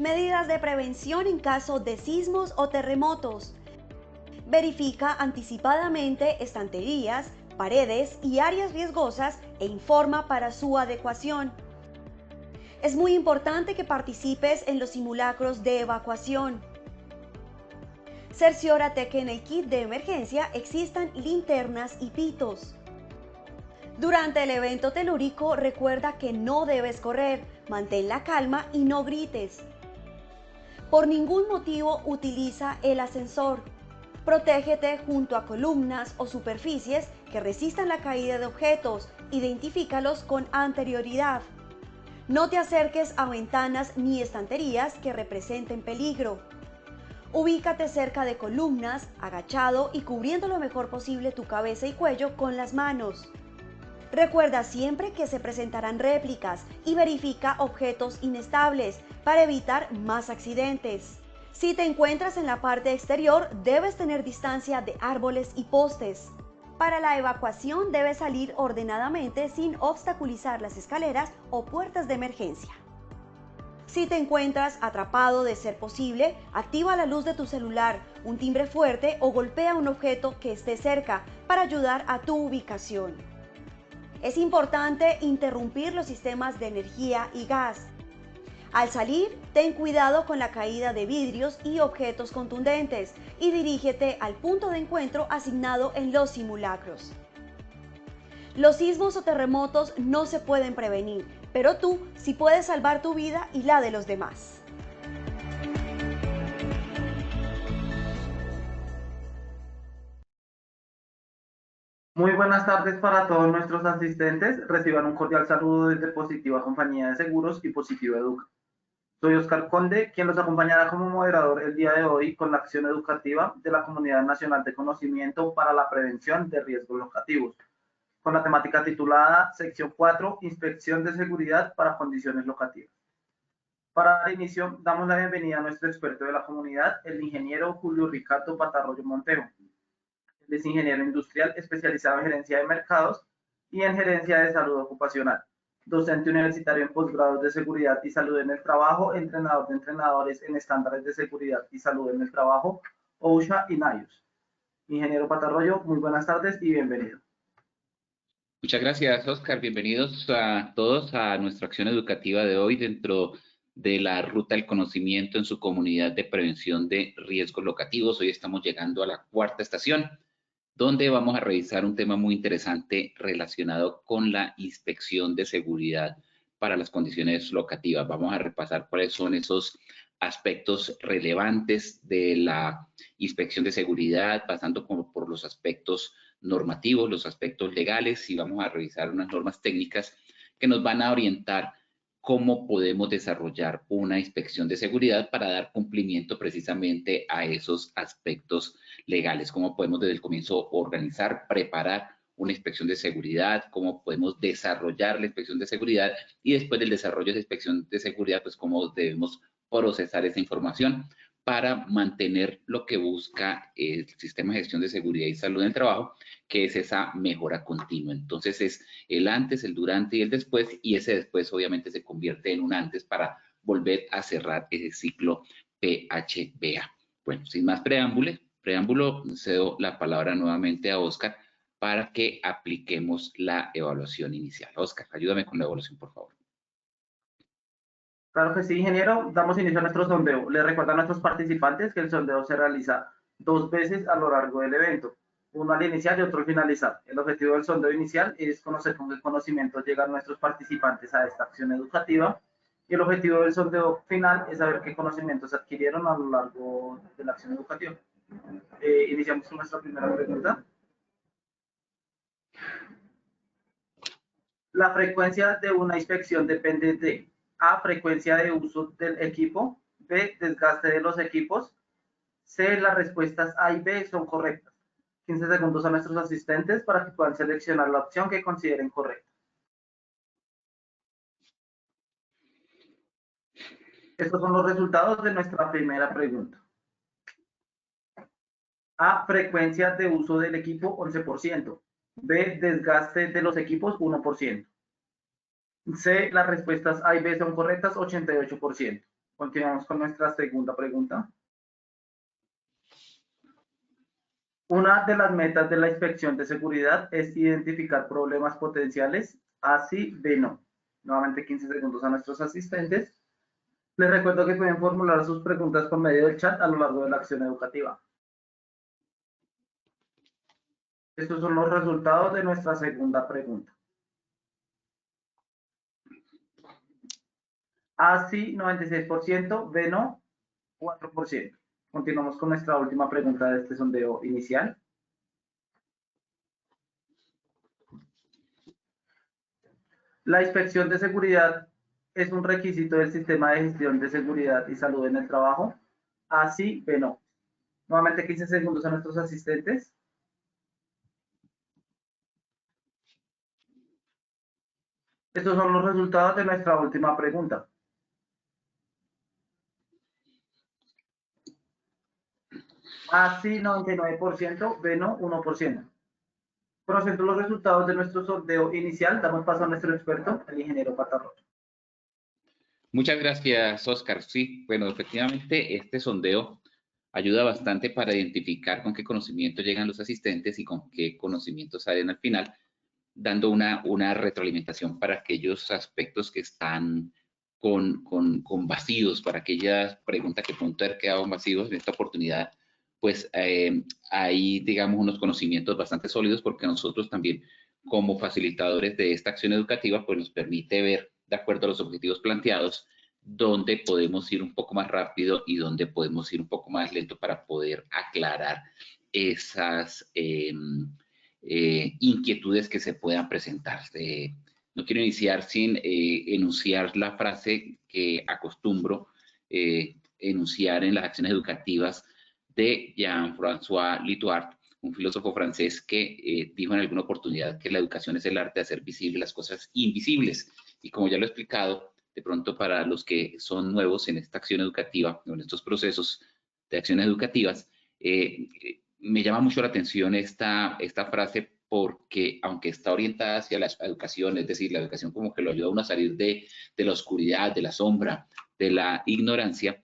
Medidas de prevención en caso de sismos o terremotos. Verifica anticipadamente estanterías, paredes y áreas riesgosas e informa para su adecuación. Es muy importante que participes en los simulacros de evacuación. Cerciórate que en el kit de emergencia existan linternas y pitos. Durante el evento telúrico, recuerda que no debes correr, mantén la calma y no grites. Por ningún motivo utiliza el ascensor. Protégete junto a columnas o superficies que resistan la caída de objetos. Identifícalos con anterioridad. No te acerques a ventanas ni estanterías que representen peligro. Ubícate cerca de columnas, agachado y cubriendo lo mejor posible tu cabeza y cuello con las manos. Recuerda siempre que se presentarán réplicas y verifica objetos inestables para evitar más accidentes. Si te encuentras en la parte exterior, debes tener distancia de árboles y postes. Para la evacuación debes salir ordenadamente sin obstaculizar las escaleras o puertas de emergencia. Si te encuentras atrapado, de ser posible, activa la luz de tu celular, un timbre fuerte o golpea un objeto que esté cerca para ayudar a tu ubicación. Es importante interrumpir los sistemas de energía y gas. Al salir, ten cuidado con la caída de vidrios y objetos contundentes y dirígete al punto de encuentro asignado en los simulacros. Los sismos o terremotos no se pueden prevenir, pero tú sí puedes salvar tu vida y la de los demás. Muy buenas tardes para todos nuestros asistentes. Reciban un cordial saludo desde Positiva Compañía de Seguros y Positiva Educa. Soy Oscar Conde, quien los acompañará como moderador el día de hoy con la acción educativa de la Comunidad Nacional de Conocimiento para la Prevención de Riesgos Locativos, con la temática titulada Sección 4, Inspección de Seguridad para Condiciones Locativas. Para dar inicio, damos la bienvenida a nuestro experto de la comunidad, el ingeniero Julio Ricardo Patarroyo Montejo. Él es ingeniero industrial especializado en gerencia de mercados y en gerencia de salud ocupacional, docente universitario en posgrados de seguridad y salud en el trabajo, entrenador de entrenadores en estándares de seguridad y salud en el trabajo, OSHA y NIOSH. Ingeniero Patarroyo, muy buenas tardes y bienvenido. Muchas gracias, Oscar. Bienvenidos a todos a nuestra acción educativa de hoy dentro de la Ruta del Conocimiento en su comunidad de prevención de riesgos locativos. Hoy estamos llegando a la cuarta estación, donde vamos a revisar un tema muy interesante relacionado con la inspección de seguridad para las condiciones locativas. Vamos a repasar cuáles son esos aspectos relevantes de la inspección de seguridad, pasando por los aspectos normativos, los aspectos legales, y vamos a revisar unas normas técnicas que nos van a orientar cómo podemos desarrollar una inspección de seguridad para dar cumplimiento precisamente a esos aspectos legales, cómo podemos desde el comienzo organizar, preparar una inspección de seguridad, cómo podemos desarrollar la inspección de seguridad y después del desarrollo de la inspección de seguridad, pues cómo debemos procesar esa información para mantener lo que busca el sistema de gestión de seguridad y salud en el trabajo, que es esa mejora continua. Entonces es el antes, el durante y el después, y ese después obviamente se convierte en un antes para volver a cerrar ese ciclo PHBA. Bueno, sin más preámbulo, cedo la palabra nuevamente a Oscar para que apliquemos la evaluación inicial. Oscar, ayúdame con la evaluación, por favor. Claro que sí, ingeniero. Damos inicio a nuestro sondeo. Les recuerdo a nuestros participantes que el sondeo se realiza 2 veces a lo largo del evento, uno al iniciar y otro al finalizar. El objetivo del sondeo inicial es conocer con qué conocimiento llegan nuestros participantes a esta acción educativa, y el objetivo del sondeo final es saber qué conocimientos adquirieron a lo largo de la acción educativa. Iniciamos con nuestra primera pregunta. La frecuencia de una inspección depende de A, frecuencia de uso del equipo; B, desgaste de los equipos; C, las respuestas A y B son correctas. 15 segundos a nuestros asistentes para que puedan seleccionar la opción que consideren correcta. Estos son los resultados de nuestra primera pregunta. A, frecuencia de uso del equipo 11%. B, desgaste de los equipos 1%. C, las respuestas A y B son correctas 88%. Continuamos con nuestra segunda pregunta. Una de las metas de la inspección de seguridad es identificar problemas potenciales, A sí, B no. Nuevamente 15 segundos a nuestros asistentes. Les recuerdo que pueden formular sus preguntas por medio del chat a lo largo de la acción educativa. Estos son los resultados de nuestra segunda pregunta. A sí, 96%, B no, 4%. Continuamos con nuestra última pregunta de este sondeo inicial. La inspección de seguridad es un requisito del sistema de gestión de seguridad y salud en el trabajo. A sí, B no. Nuevamente 15 segundos a nuestros asistentes. Estos son los resultados de nuestra última pregunta. A sí, 99%, B no, 1%. Conociendo los resultados de nuestro sondeo inicial, damos paso a nuestro experto, el ingeniero Patarro. Muchas gracias, Oscar. Sí, bueno, efectivamente, este sondeo ayuda bastante para identificar con qué conocimiento llegan los asistentes y con qué conocimientos salen al final, dando una retroalimentación para aquellos aspectos que están con vacíos, para aquellas preguntas que pronto haber quedado vacíos. En esta oportunidad, pues hay, digamos, unos conocimientos bastante sólidos, porque nosotros también, como facilitadores de esta acción educativa, pues nos permite ver, de acuerdo a los objetivos planteados, dónde podemos ir un poco más rápido y dónde podemos ir un poco más lento para poder aclarar esas inquietudes que se puedan presentar. No quiero iniciar sin enunciar la frase que acostumbro enunciar en las acciones educativas de Jean-François Lyotard, un filósofo francés que dijo en alguna oportunidad que la educación es el arte de hacer visibles las cosas invisibles. Y como ya lo he explicado, de pronto para los que son nuevos en esta acción educativa, en estos procesos de acciones educativas, me llama mucho la atención esta frase, porque aunque está orientada hacia la educación, es decir, la educación como que lo ayuda a uno a salir de la oscuridad, de la sombra, de la ignorancia,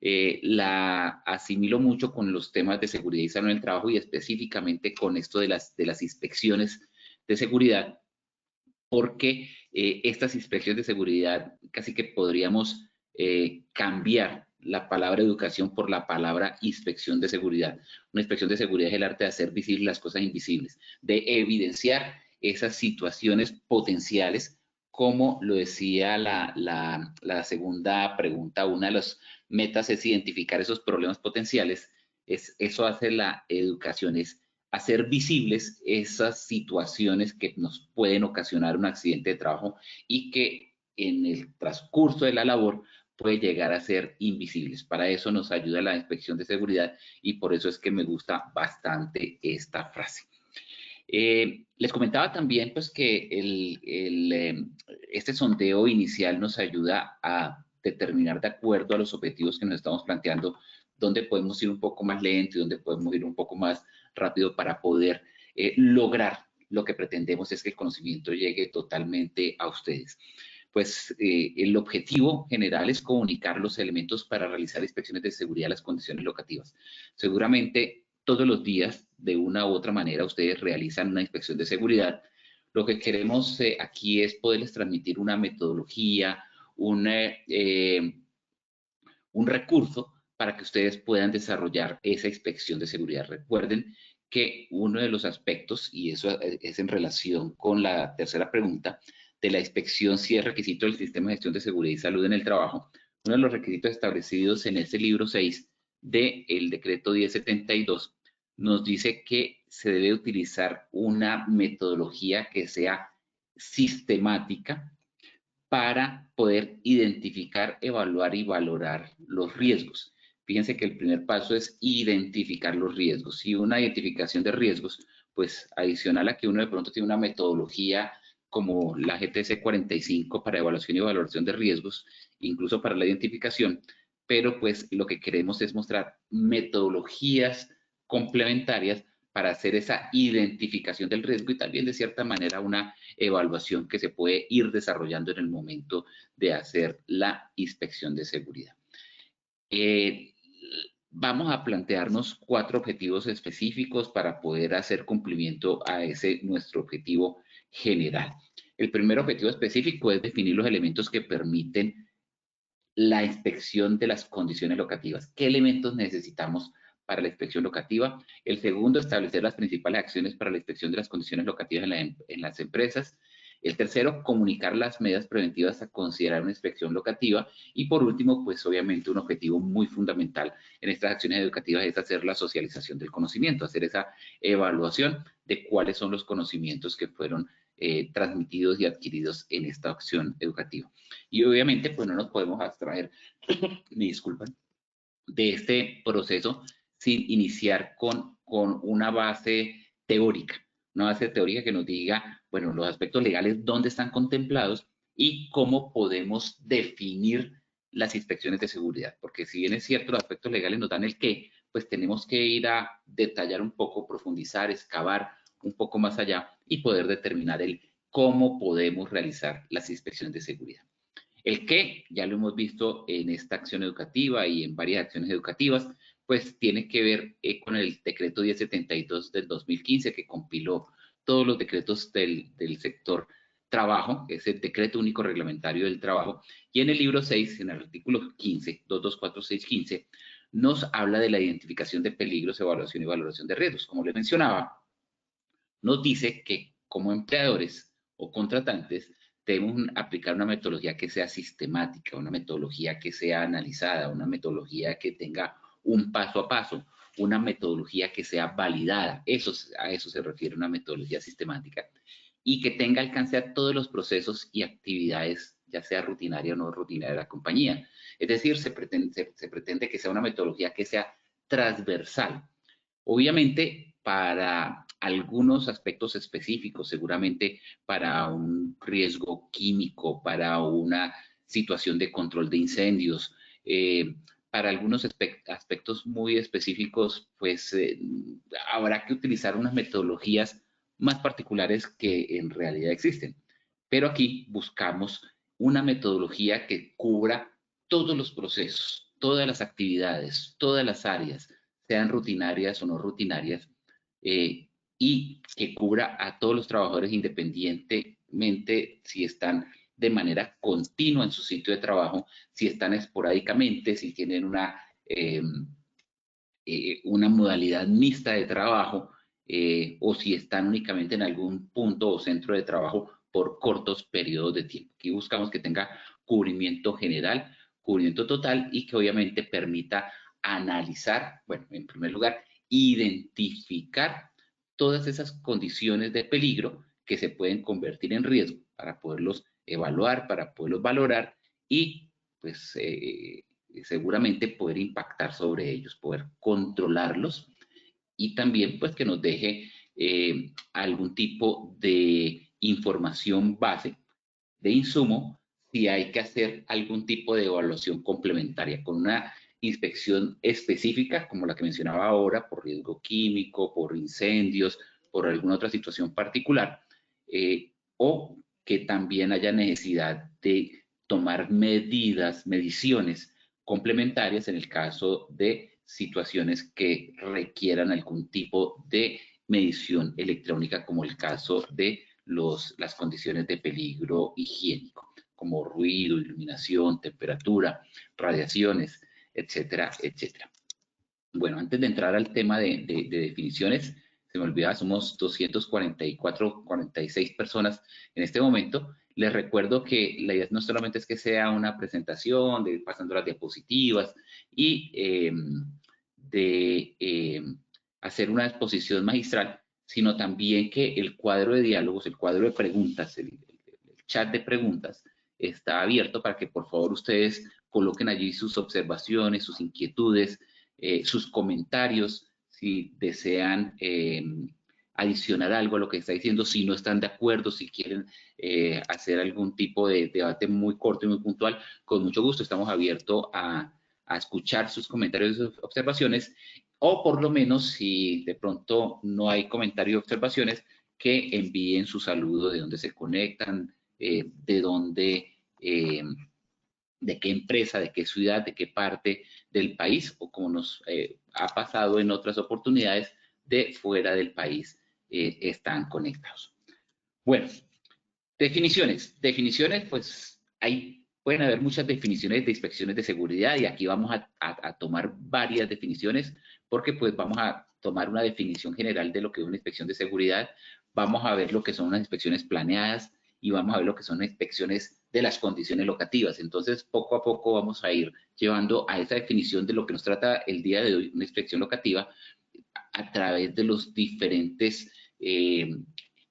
la asimilo mucho con los temas de seguridad y salud en el trabajo, y específicamente con esto de las inspecciones de seguridad, porque estas inspecciones de seguridad casi que podríamos cambiar la palabra educación por la palabra inspección de seguridad. Una inspección de seguridad es el arte de hacer visibles las cosas invisibles, de evidenciar esas situaciones potenciales, como lo decía la segunda pregunta. Una de las metas es identificar esos problemas potenciales. Eso hace la educación, es hacer visibles esas situaciones que nos pueden ocasionar un accidente de trabajo y que en el transcurso de la labor puede llegar a ser invisibles. Para eso nos ayuda la inspección de seguridad, y por eso es que me gusta bastante esta frase. Les comentaba también pues que este sondeo inicial nos ayuda a determinar, de acuerdo a los objetivos que nos estamos planteando, dónde podemos ir un poco más lento y dónde podemos ir un poco más rápido para poder lograr lo que pretendemos, es que el conocimiento llegue totalmente a ustedes. Pues el objetivo general es comunicar los elementos para realizar inspecciones de seguridad a las condiciones locativas. Seguramente todos los días, de una u otra manera, ustedes realizan una inspección de seguridad. Lo que queremos aquí es poderles transmitir una metodología, un recurso para que ustedes puedan desarrollar esa inspección de seguridad. Recuerden que uno de los aspectos, y eso es en relación con la tercera pregunta, de la inspección si es requisito del sistema de gestión de seguridad y salud en el trabajo, uno de los requisitos establecidos en ese libro 6 del decreto 1072 nos dice que se debe utilizar una metodología que sea sistemática para poder identificar, evaluar y valorar los riesgos. Fíjense que el primer paso es identificar los riesgos, y una identificación de riesgos, pues adicional a que uno de pronto tiene una metodología como la GTC 45 para evaluación y valoración de riesgos, incluso para la identificación, pero pues lo que queremos es mostrar metodologías complementarias para hacer esa identificación del riesgo, y también de cierta manera una evaluación que se puede ir desarrollando en el momento de hacer la inspección de seguridad. vamos a plantearnos 4 objetivos específicos para poder hacer cumplimiento a ese nuestro objetivo general. El primer objetivo específico es definir los elementos que permiten la inspección de las condiciones locativas. ¿Qué elementos necesitamos para la inspección locativa? El segundo, establecer las principales acciones para la inspección de las condiciones locativas en las empresas. El tercero, comunicar las medidas preventivas a considerar una inspección locativa. Y por último, pues obviamente un objetivo muy fundamental en estas acciones educativas es hacer la socialización del conocimiento, hacer esa evaluación de cuáles son los conocimientos que fueron transmitidos y adquiridos en esta acción educativa. Y obviamente, pues no nos podemos abstraer, me disculpan, de este proceso sin iniciar con una base teórica que nos diga, bueno, los aspectos legales, dónde están contemplados y cómo podemos definir las inspecciones de seguridad. Porque si bien es cierto, los aspectos legales nos dan el qué, pues tenemos que ir a detallar un poco, profundizar, excavar un poco más allá y poder determinar el cómo podemos realizar las inspecciones de seguridad. El qué, ya lo hemos visto en esta acción educativa y en varias acciones educativas, pues tiene que ver con el decreto 1072 del 2015 que compiló todos los decretos del sector trabajo, que es el decreto único reglamentario del trabajo, y en el libro 6, en el artículo 15, 224615, nos habla de la identificación de peligros, evaluación y valoración de riesgos. Como les mencionaba, nos dice que como empleadores o contratantes debemos aplicar una metodología que sea sistemática, una metodología que sea analizada, una metodología que tenga un paso a paso, una metodología que sea validada. A eso se refiere una metodología sistemática y que tenga alcance a todos los procesos y actividades, ya sea rutinaria o no rutinaria de la compañía. Es decir, se pretende que sea una metodología que sea transversal. Obviamente, para algunos aspectos específicos, seguramente para un riesgo químico, para una situación de control de incendios, para algunos aspectos muy específicos, pues habrá que utilizar unas metodologías más particulares que en realidad existen. Pero aquí buscamos una metodología que cubra todos los procesos, todas las actividades, todas las áreas, sean rutinarias o no rutinarias, y que cubra a todos los trabajadores independientemente si están de manera continua en su sitio de trabajo, si están esporádicamente, si tienen una modalidad mixta de trabajo, o si están únicamente en algún punto o centro de trabajo por cortos periodos de tiempo. Aquí buscamos que tenga cubrimiento general, cubrimiento total y que obviamente permita analizar, bueno, en primer lugar, identificar todas esas condiciones de peligro que se pueden convertir en riesgo para poderlos evaluar, para poderlos valorar y pues seguramente poder impactar sobre ellos, poder controlarlos y también pues que nos deje algún tipo de información base, de insumo, si hay que hacer algún tipo de evaluación complementaria con una inspección específica, como la que mencionaba ahora, por riesgo químico, por incendios, por alguna otra situación particular, o que también haya necesidad de tomar mediciones complementarias en el caso de situaciones que requieran algún tipo de medición electrónica, como el caso de las condiciones de peligro higiénico, como ruido, iluminación, temperatura, radiaciones, etcétera, etcétera. Bueno, antes de entrar al tema de definiciones, se me olvidaba, somos 244, 46 personas en este momento. Les recuerdo que la idea no solamente es que sea una presentación, de ir pasando las diapositivas y hacer una exposición magistral, sino también que el cuadro de diálogos, el cuadro de preguntas, el chat de preguntas está abierto para que por favor ustedes coloquen allí sus observaciones, sus inquietudes, sus comentarios, si desean adicionar algo a lo que está diciendo, si no están de acuerdo, si quieren hacer algún tipo de debate muy corto y muy puntual, con mucho gusto estamos abiertos a escuchar sus comentarios y sus observaciones, o por lo menos si de pronto no hay comentarios y observaciones, que envíen su saludo de dónde se conectan, de dónde de qué empresa, de qué ciudad, de qué parte del país, o como nos ha pasado en otras oportunidades, de fuera del país están conectados. Bueno, definiciones. Definiciones, pues pueden haber muchas definiciones de inspecciones de seguridad y aquí vamos a tomar varias definiciones porque pues vamos a tomar una definición general de lo que es una inspección de seguridad, vamos a ver lo que son unas inspecciones planeadas y vamos a ver lo que son las inspecciones de las condiciones locativas. Entonces, poco a poco vamos a ir llevando a esa definición de lo que nos trata el día de hoy, una inspección locativa, a través de los diferentes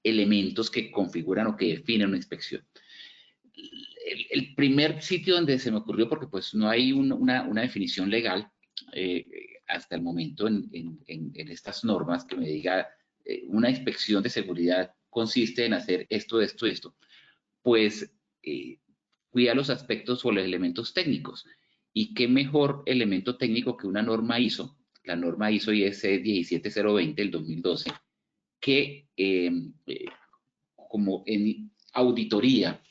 elementos que configuran o que definen una inspección. El primer sitio donde se me ocurrió, porque pues no hay una definición legal hasta el momento en estas normas que me diga una inspección de seguridad consiste en hacer esto, esto, esto, pues cuida los aspectos o los elementos técnicos. Y qué mejor elemento técnico que una norma ISO, la norma ISO IS 17020 del 2012, que como en auditoría,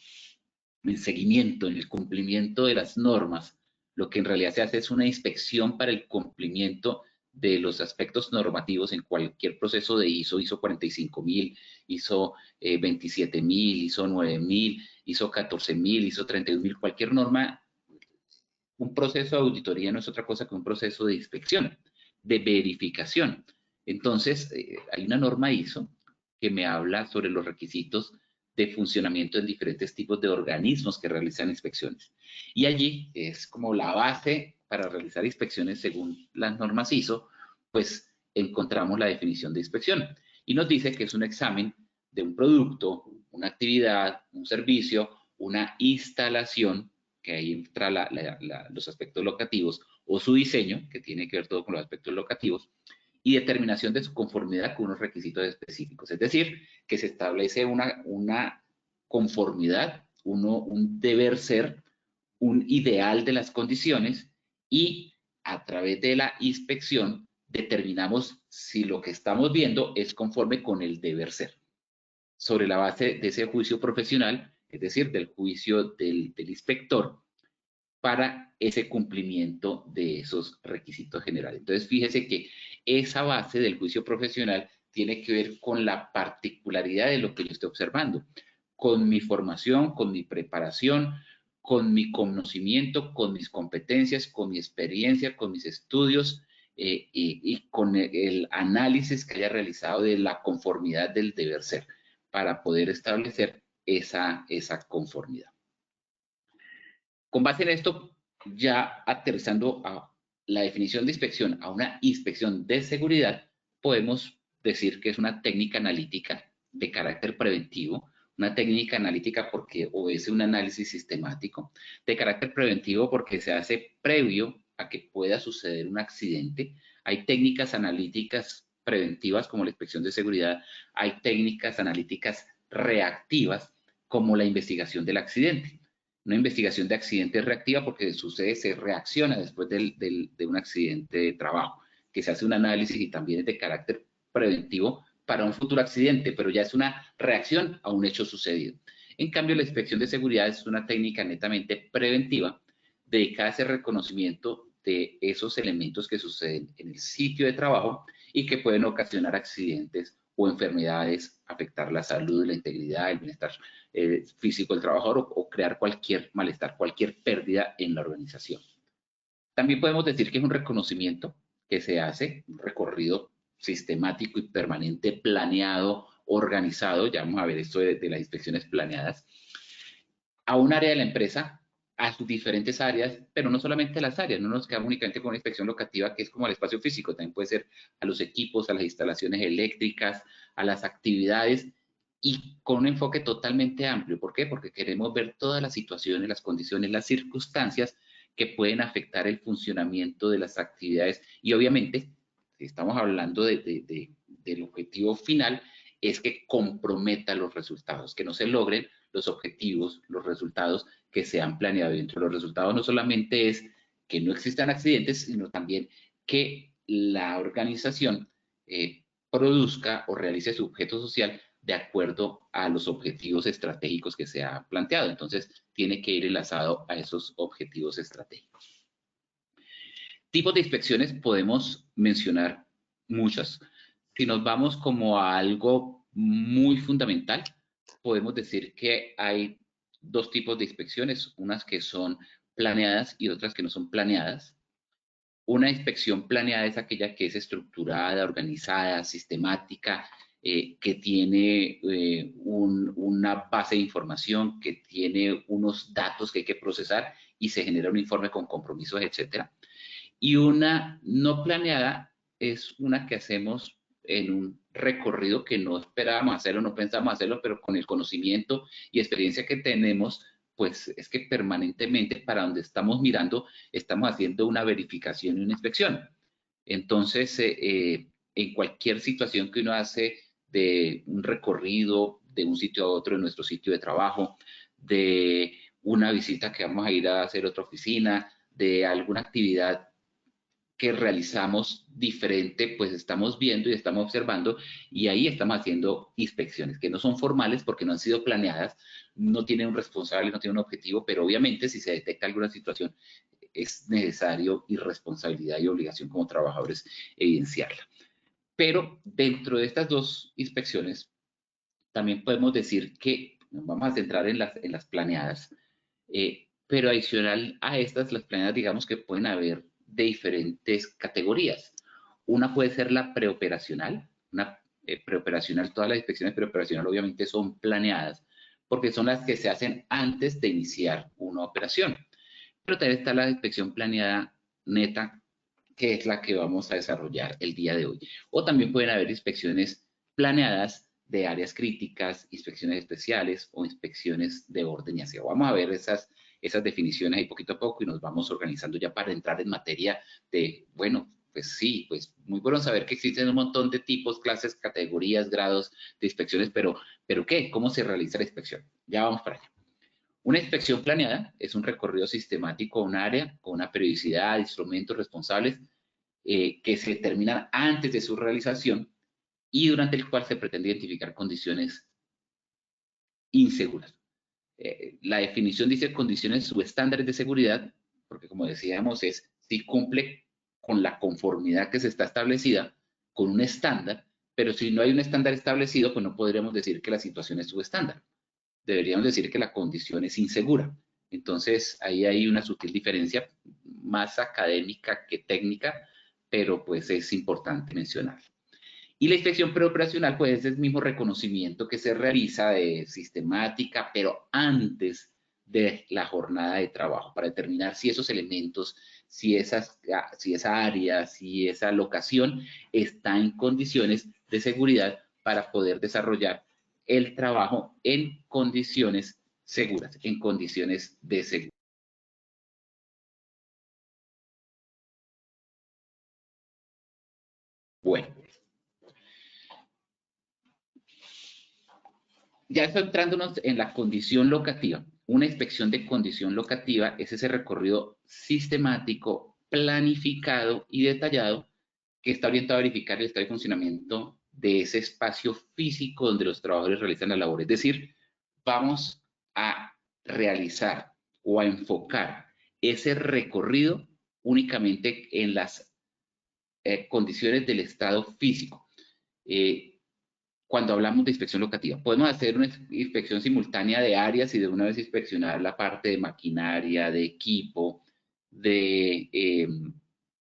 en seguimiento, en el cumplimiento de las normas, lo que en realidad se hace es una inspección para el cumplimiento de los aspectos normativos en cualquier proceso de ISO, ISO 45000, ISO 27000, ISO 9000, ISO 14000, ISO 31000, cualquier norma. Un proceso de auditoría no es otra cosa que un proceso de inspección, de verificación. Entonces, hay una norma ISO que me habla sobre los requisitos de funcionamiento en diferentes tipos de organismos que realizan inspecciones. Y allí es como la base para realizar inspecciones según las normas ISO, pues encontramos la definición de inspección. Y nos dice que es un examen de un producto, una actividad, un servicio, una instalación, que ahí entra los aspectos locativos, o su diseño, que tiene que ver todo con los aspectos locativos, y determinación de su conformidad con unos requisitos específicos. Es decir, que se establece una conformidad, un deber ser, un ideal de las condiciones, y a través de la inspección determinamos si lo que estamos viendo es conforme con el deber ser. Sobre la base de ese juicio profesional, es decir, del juicio del inspector, para ese cumplimiento de esos requisitos generales. Entonces, fíjese que esa base del juicio profesional tiene que ver con la particularidad de lo que yo estoy observando, con mi formación, con mi preparación, con mi conocimiento, con mis competencias, con mi experiencia, con mis estudios y con el análisis que haya realizado de la conformidad del deber ser para poder establecer esa conformidad. Con base en esto, ya aterrizando a la definición de inspección, a una inspección de seguridad, podemos decir que es una técnica analítica de carácter preventivo, una técnica analítica porque obedece un análisis sistemático, de carácter preventivo porque se hace previo a que pueda suceder un accidente. Hay técnicas analíticas preventivas como la inspección de seguridad, hay técnicas analíticas reactivas como la investigación del accidente. Una investigación de accidente reactiva porque sucede, se reacciona después de un accidente de trabajo, que se hace un análisis y también es de carácter preventivo para un futuro accidente, pero ya es una reacción a un hecho sucedido. En cambio, la inspección de seguridad es una técnica netamente preventiva dedicada a ese reconocimiento de esos elementos que suceden en el sitio de trabajo y que pueden ocasionar accidentes o enfermedades, afectar la salud, la integridad, el bienestar físico del trabajador o crear cualquier malestar, cualquier pérdida en la organización. También podemos decir que es un reconocimiento que se hace, un recorrido sistemático y permanente, planeado, organizado, ya vamos a ver esto de las inspecciones planeadas, a un área de la empresa, a sus diferentes áreas, pero no solamente las áreas, no nos quedamos únicamente con una inspección locativa que es como al espacio físico, también puede ser a los equipos, a las instalaciones eléctricas, a las actividades y con un enfoque totalmente amplio. ¿Por qué? Porque queremos ver todas las situaciones, las condiciones, las circunstancias que pueden afectar el funcionamiento de las actividades y obviamente, si estamos hablando del objetivo final, es que comprometa los resultados, que no se logren los objetivos, los resultados que se han planeado. Dentro de los resultados no solamente es que no existan accidentes, sino también que la organización produzca o realice su objeto social de acuerdo a los objetivos estratégicos que se ha planteado. Entonces, tiene que ir enlazado a esos objetivos estratégicos. Tipos de inspecciones podemos mencionar muchas. Si nos vamos como a algo muy fundamental, podemos decir que hay dos tipos de inspecciones, unas que son planeadas y otras que no son planeadas. Una inspección planeada es aquella que es estructurada, organizada, sistemática, que tiene una base de información, que tiene unos datos que hay que procesar y se genera un informe con compromisos, etcétera. Y una no planeada es una que hacemos en un recorrido que no esperábamos hacerlo, no pensamos hacerlo, pero con el conocimiento y experiencia que tenemos, pues es que permanentemente para donde estamos mirando, estamos haciendo una verificación y una inspección. Entonces, en cualquier situación que uno hace de un recorrido de un sitio a otro, de nuestro sitio de trabajo, de una visita que vamos a ir a hacer a otra oficina, de alguna actividad que realizamos diferente, pues estamos viendo y estamos observando y ahí estamos haciendo inspecciones que no son formales porque no han sido planeadas, no tienen un responsable, no tienen un objetivo, pero obviamente si se detecta alguna situación es necesario y responsabilidad y obligación como trabajadores evidenciarla. Pero dentro de estas dos inspecciones también podemos decir que nos vamos a centrar en las planeadas, pero adicional a estas, las planeadas digamos que pueden haber de diferentes categorías. Una puede ser la preoperacional, preoperacional, todas las inspecciones preoperacional obviamente son planeadas, porque son las que se hacen antes de iniciar una operación. Pero también está la inspección planeada neta, que es la que vamos a desarrollar el día de hoy. O también pueden haber inspecciones planeadas de áreas críticas, inspecciones especiales o inspecciones de orden y aseo. Vamos a ver esas definiciones ahí poquito a poco y nos vamos organizando ya para entrar en materia de, bueno, pues sí, pues muy bueno saber que existen un montón de tipos, clases, categorías, grados de inspecciones, pero ¿qué? ¿Cómo se realiza la inspección? Ya vamos para allá. Una inspección planeada es un recorrido sistemático a un área con una periodicidad, instrumentos responsables que se determinan antes de su realización y durante el cual se pretende identificar condiciones inseguras. La definición dice condiciones subestándares de seguridad, porque como decíamos es si cumple con la conformidad que se está establecida con un estándar, pero si no hay un estándar establecido, pues no podríamos decir que la situación es subestándar. Deberíamos decir que la condición es insegura. Entonces, ahí hay una sutil diferencia, más académica que técnica, pero pues es importante mencionar. Y la inspección preoperacional, pues es el mismo reconocimiento que se realiza de sistemática, pero antes de la jornada de trabajo, para determinar si esos elementos, si esa área, si esa locación está en condiciones de seguridad para poder desarrollar el trabajo en condiciones seguras, en condiciones de seguridad. Bueno, ya centrándonos en la condición locativa. Una inspección de condición locativa es ese recorrido sistemático, planificado y detallado que está orientado a verificar el estado de funcionamiento de ese espacio físico donde los trabajadores realizan la labor. Es decir, vamos a realizar o a enfocar ese recorrido únicamente en las condiciones del estado físico. Cuando hablamos de inspección locativa, podemos hacer una inspección simultánea de áreas y de una vez inspeccionar la parte de maquinaria, de equipo, de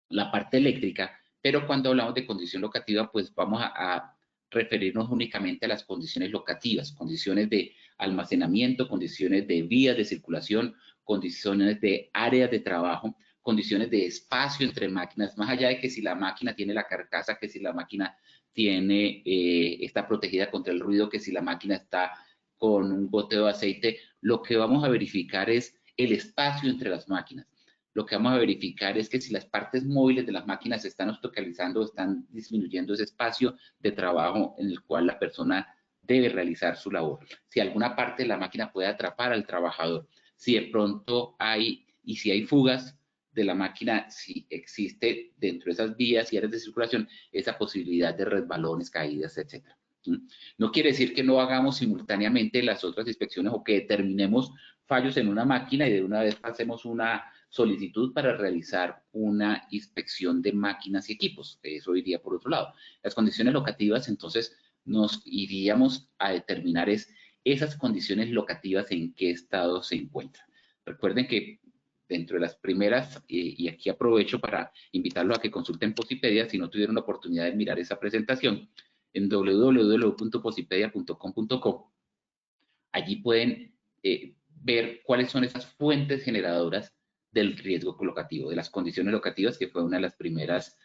la parte eléctrica, pero cuando hablamos de condición locativa, pues vamos a referirnos únicamente a las condiciones locativas, condiciones de almacenamiento, condiciones de vías de circulación, condiciones de áreas de trabajo, condiciones de espacio entre máquinas, más allá de que si la máquina tiene la carcasa, que si la máquina está protegida contra el ruido, que si la máquina está con un goteo de aceite, lo que vamos a verificar es el espacio entre las máquinas. Lo que vamos a verificar es que si las partes móviles de las máquinas se están obstaculizando, están disminuyendo ese espacio de trabajo en el cual la persona debe realizar su labor. Si alguna parte de la máquina puede atrapar al trabajador, si de pronto hay, y si hay fugas de la máquina, si existe dentro de esas vías y áreas de circulación, esa posibilidad de resbalones, caídas, etc. No quiere decir que no hagamos simultáneamente las otras inspecciones o que determinemos fallos en una máquina y de una vez hacemos una solicitud para realizar una inspección de máquinas y equipos. Eso iría por otro lado. Las condiciones locativas, entonces, nos iríamos a determinar esas condiciones locativas en qué estado se encuentran. Recuerden que dentro de las primeras, y aquí aprovecho para invitarlos a que consulten Posipedia si no tuvieron la oportunidad de mirar esa presentación, en www.posipedia.com.co. Allí pueden ver cuáles son esas fuentes generadoras del riesgo locativo, de las condiciones locativas, que fue una de las primeras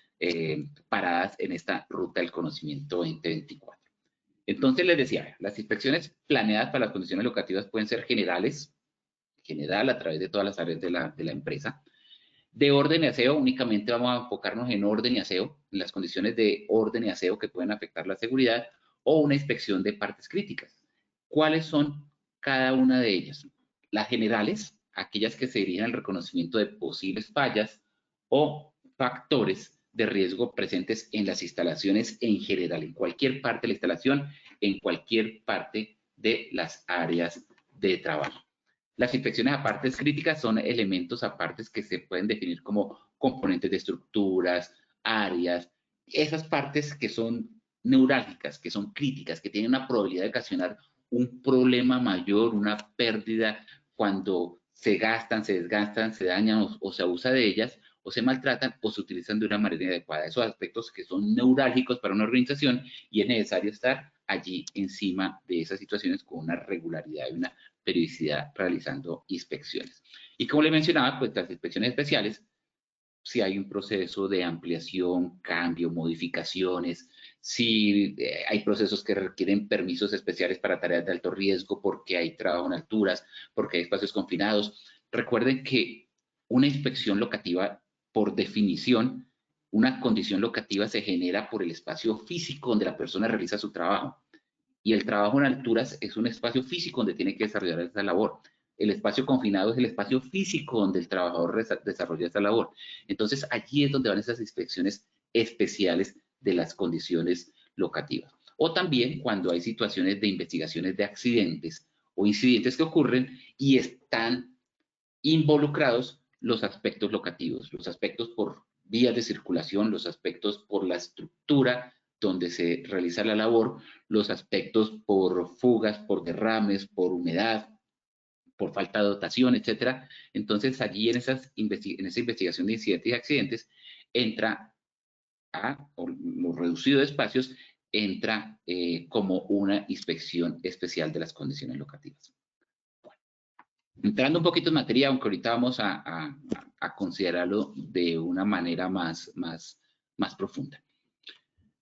paradas en esta ruta del conocimiento 2024. Entonces les decía, las inspecciones planeadas para las condiciones locativas pueden ser generales, general a través de todas las áreas de la empresa. De orden y aseo, únicamente vamos a enfocarnos en orden y aseo, en las condiciones de orden y aseo que pueden afectar la seguridad, o una inspección de partes críticas. ¿Cuáles son cada una de ellas? Las generales, aquellas que se dirigen al reconocimiento de posibles fallas o factores de riesgo presentes en las instalaciones en general, en cualquier parte de la instalación, en cualquier parte de las áreas de trabajo. Las inspecciones a partes críticas son elementos a partes que se pueden definir como componentes de estructuras, áreas, esas partes que son neurálgicas, que son críticas, que tienen una probabilidad de ocasionar un problema mayor, una pérdida cuando se gastan, se desgastan, se dañan o se abusa de ellas, o se maltratan o se utilizan de una manera inadecuada. Esos aspectos que son neurálgicos para una organización y es necesario estar allí encima de esas situaciones con una regularidad y una periodicidad realizando inspecciones. Y como le mencionaba, pues las inspecciones especiales, si hay un proceso de ampliación, cambio, modificaciones, si hay procesos que requieren permisos especiales para tareas de alto riesgo porque hay trabajo en alturas, porque hay espacios confinados. Recuerden que una inspección locativa, por definición, una condición locativa se genera por el espacio físico donde la persona realiza su trabajo. Y el trabajo en alturas es un espacio físico donde tiene que desarrollar esa labor. El espacio confinado es el espacio físico donde el trabajador desarrolla esa labor. Entonces, allí es donde van esas inspecciones especiales de las condiciones locativas. O también cuando hay situaciones de investigaciones de accidentes o incidentes que ocurren y están involucrados los aspectos locativos, los aspectos por vías de circulación, los aspectos por la estructura donde se realiza la labor, los aspectos por fugas, por derrames, por humedad, por falta de dotación, etcétera. Entonces, allí en esa investigación de incidentes y accidentes entra por lo reducido de espacios, entra como una inspección especial de las condiciones locativas. Entrando un poquito en materia, aunque ahorita vamos a considerarlo de una manera más profunda.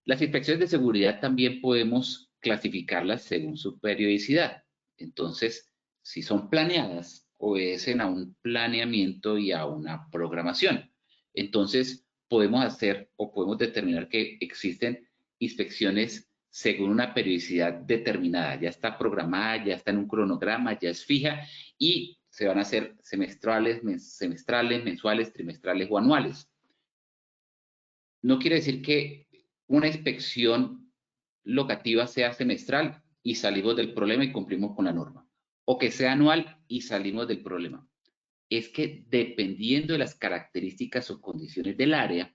Las inspecciones de seguridad también podemos clasificarlas según su periodicidad. Entonces, si son planeadas, obedecen a un planeamiento y a una programación. Entonces, podemos hacer o podemos determinar que existen inspecciones según una periodicidad determinada. Ya está programada, ya está en un cronograma, ya es fija y se van a hacer semestrales, mensuales, trimestrales o anuales. No quiere decir que una inspección locativa sea semestral y salimos del problema y cumplimos con la norma, o que sea anual y salimos del problema. Es que dependiendo de las características o condiciones del área,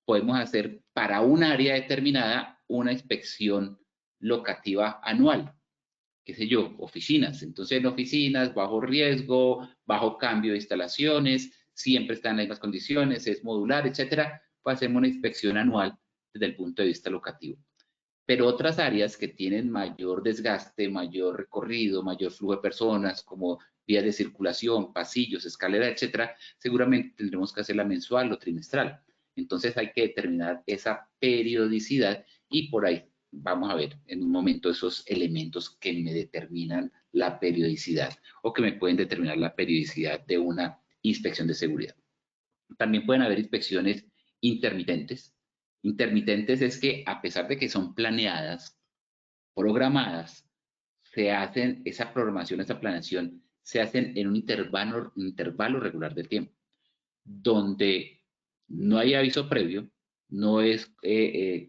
podemos hacer para un área determinada una inspección locativa anual. Qué sé yo, oficinas. Entonces, en oficinas, bajo riesgo, bajo cambio de instalaciones, siempre están en las mismas condiciones, es modular, etcétera, pues hacemos una inspección anual desde el punto de vista locativo. Pero otras áreas que tienen mayor desgaste, mayor recorrido, mayor flujo de personas, como vías de circulación, pasillos, escaleras, etcétera, seguramente tendremos que hacerla mensual o trimestral. Entonces hay que determinar esa periodicidad y por ahí vamos a ver en un momento esos elementos que me determinan la periodicidad o que me pueden determinar la periodicidad de una inspección de seguridad. También pueden haber inspecciones intermitentes. Intermitentes es que a pesar de que son planeadas, programadas, se hacen, esa programación, esa planeación, se hacen en un intervalo regular de tiempo, donde no hay aviso previo, no es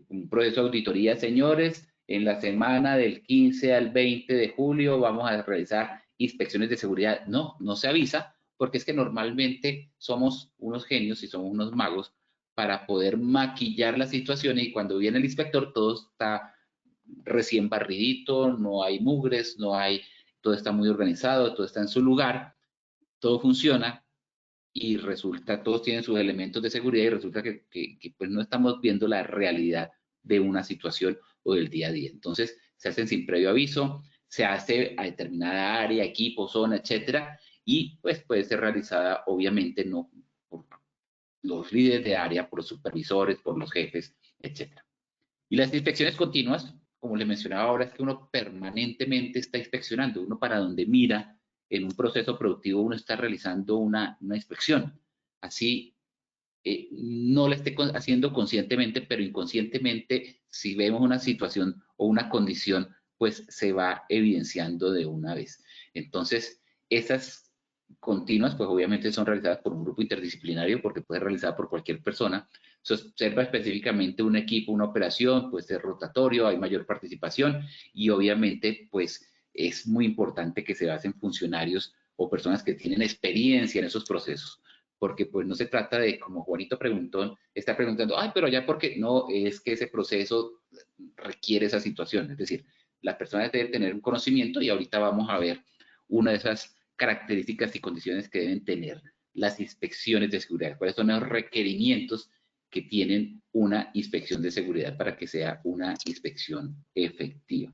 un proceso de auditoría, señores, en la semana del 15 al 20 de julio vamos a realizar inspecciones de seguridad. No, no se avisa, porque es que normalmente somos unos genios y somos unos magos para poder maquillar la situación, y cuando viene el inspector todo está recién barridito, no hay mugres, todo está muy organizado, todo está en su lugar, todo funciona, y resulta, todos tienen sus elementos de seguridad, y resulta que pues no estamos viendo la realidad de una situación o del día a día. Entonces, se hacen sin previo aviso, se hace a determinada área, equipo, zona, etcétera, y pues puede ser realizada, obviamente, no por los líderes de área, por los supervisores, por los jefes, etcétera. Y las inspecciones continuas, como les mencionaba ahora, es que uno permanentemente está inspeccionando, uno para donde mira en un proceso productivo, uno está realizando una inspección. Así no la esté haciendo conscientemente, pero inconscientemente, si vemos una situación o una condición, pues se va evidenciando de una vez. Entonces, esas continuas, pues obviamente son realizadas por un grupo interdisciplinario, porque puede ser realizada por cualquier persona. Se observa específicamente un equipo, una operación, pues es rotatorio, hay mayor participación, y obviamente, pues es muy importante que se basen funcionarios o personas que tienen experiencia en esos procesos, porque pues no se trata de, como Juanito preguntó, está preguntando, ay, pero ya porque no, es que ese proceso requiere esa situación. Es decir, las personas deben tener un conocimiento, y ahorita vamos a ver una de esas características y condiciones que deben tener las inspecciones de seguridad, cuáles son los requerimientos que tienen una inspección de seguridad para que sea una inspección efectiva.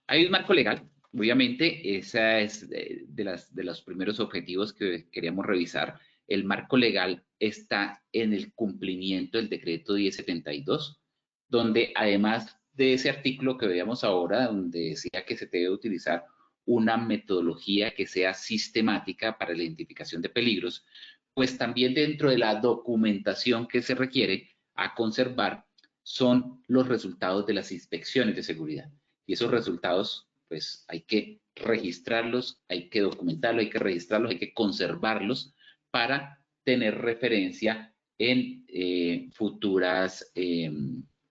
Hay un marco legal. Obviamente, esa es de los primeros objetivos que queríamos revisar. El marco legal está en el cumplimiento del decreto 1072, donde además de ese artículo que veíamos ahora, donde decía que se debe utilizar una metodología que sea sistemática para la identificación de peligros, pues también dentro de la documentación que se requiere a conservar son los resultados de las inspecciones de seguridad. Y esos resultados, pues hay que registrarlos, hay que documentarlos, hay que registrarlos, hay que conservarlos para tener referencia en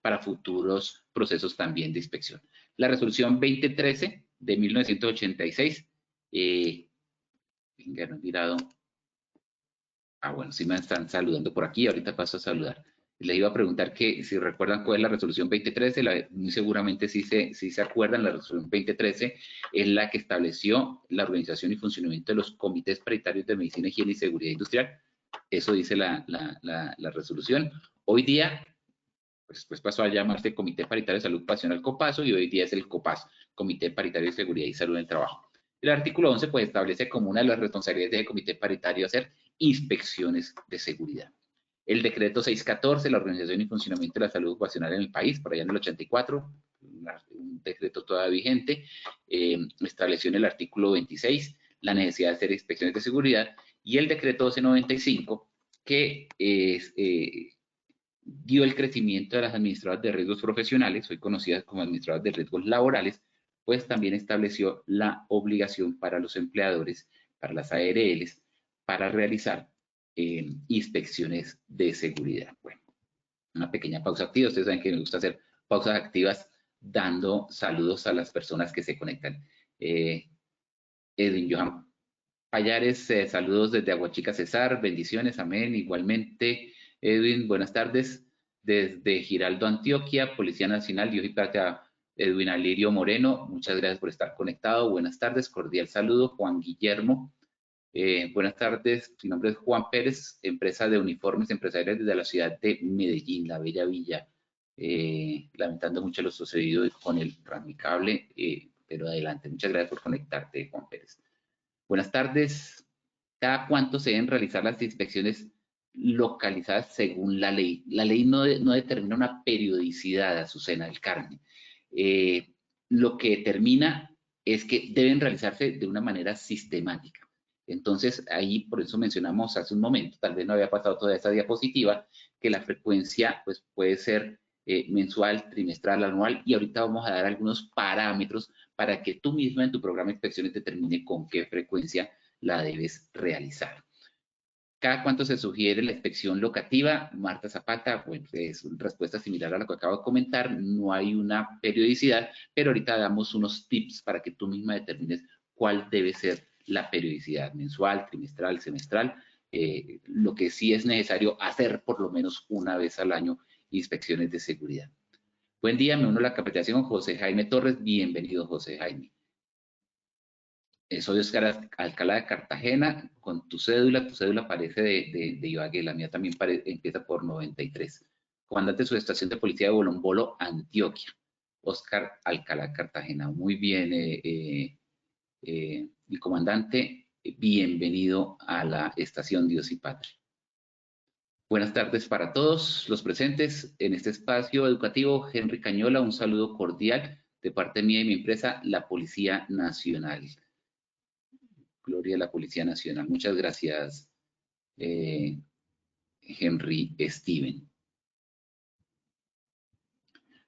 para futuros procesos también de inspección. La resolución 2013 de 1986, ya no he mirado. Bueno, sí me están saludando por aquí, ahorita paso a saludar. Les iba a preguntar que si recuerdan cuál es la resolución 2013, muy seguramente sí se acuerdan. La resolución 2013 es la que estableció la organización y funcionamiento de los comités paritarios de medicina, higiene y seguridad industrial. Eso dice la resolución. Hoy día, pues pasó a llamarse Comité Paritario de Salud Ocupacional COPASO, y hoy día es el COPAS, Comité Paritario de Seguridad y Salud en el Trabajo. El artículo 11 pues establece como una de las responsabilidades del comité paritario hacer inspecciones de seguridad. El decreto 614, la organización y funcionamiento de la salud ocupacional en el país, por allá en el 84, un decreto todavía vigente, estableció en el artículo 26 la necesidad de hacer inspecciones de seguridad, y el decreto 1295, que dio el crecimiento de las administradoras de riesgos profesionales, hoy conocidas como administradoras de riesgos laborales, pues también estableció la obligación para los empleadores, para las ARLs, para realizar inspecciones de seguridad. Bueno, una pequeña pausa activa. Ustedes saben que me gusta hacer pausas activas dando saludos a las personas que se conectan. Edwin Johan Payares, saludos desde Aguachica Cesar, bendiciones, amén. Igualmente, Edwin, buenas tardes. Desde Giraldo, Antioquia, Policía Nacional, Dios y Patria, Edwin Alirio Moreno, muchas gracias por estar conectado. Buenas tardes, cordial saludo. Juan Guillermo, buenas tardes. Mi nombre es Juan Pérez, empresa de uniformes empresariales desde la ciudad de Medellín, la bella villa. Lamentando mucho lo sucedido con el ramicable, pero adelante. Muchas gracias por conectarte, Juan Pérez. Buenas tardes. ¿Cada cuánto se deben realizar las inspecciones localizadas según la ley? La ley no determina una periodicidad, Azucena del Carmen. Lo que determina es que deben realizarse de una manera sistemática. Entonces, ahí por eso mencionamos hace un momento, tal vez no había pasado toda esa diapositiva, que la frecuencia pues, puede ser mensual, trimestral, anual, y ahorita vamos a dar algunos parámetros para que tú mismo en tu programa de inspecciones determine con qué frecuencia la debes realizar. ¿Cada cuánto se sugiere la inspección locativa? Marta Zapata, bueno, es una respuesta similar a la que acabo de comentar, no hay una periodicidad, pero ahorita damos unos tips para que tú misma determines cuál debe ser la periodicidad, mensual, trimestral, semestral. Lo que sí es necesario hacer por lo menos una vez al año inspecciones de seguridad. Buen día, me uno a la capacitación, José Jaime Torres, bienvenido José Jaime. Soy Oscar Alcalá de Cartagena, con tu cédula parece de Ibagué, la mía también empieza por 93. Comandante de su estación de policía de Bolombolo, Antioquia. Oscar Alcalá de Cartagena, muy bien, mi comandante, bienvenido a la estación Dios y Patria. Buenas tardes para todos los presentes en este espacio educativo. Henry Cañola, un saludo cordial de parte mía y mi empresa, la Policía Nacional. Gloria a la Policía Nacional. Muchas gracias, Henry Steven.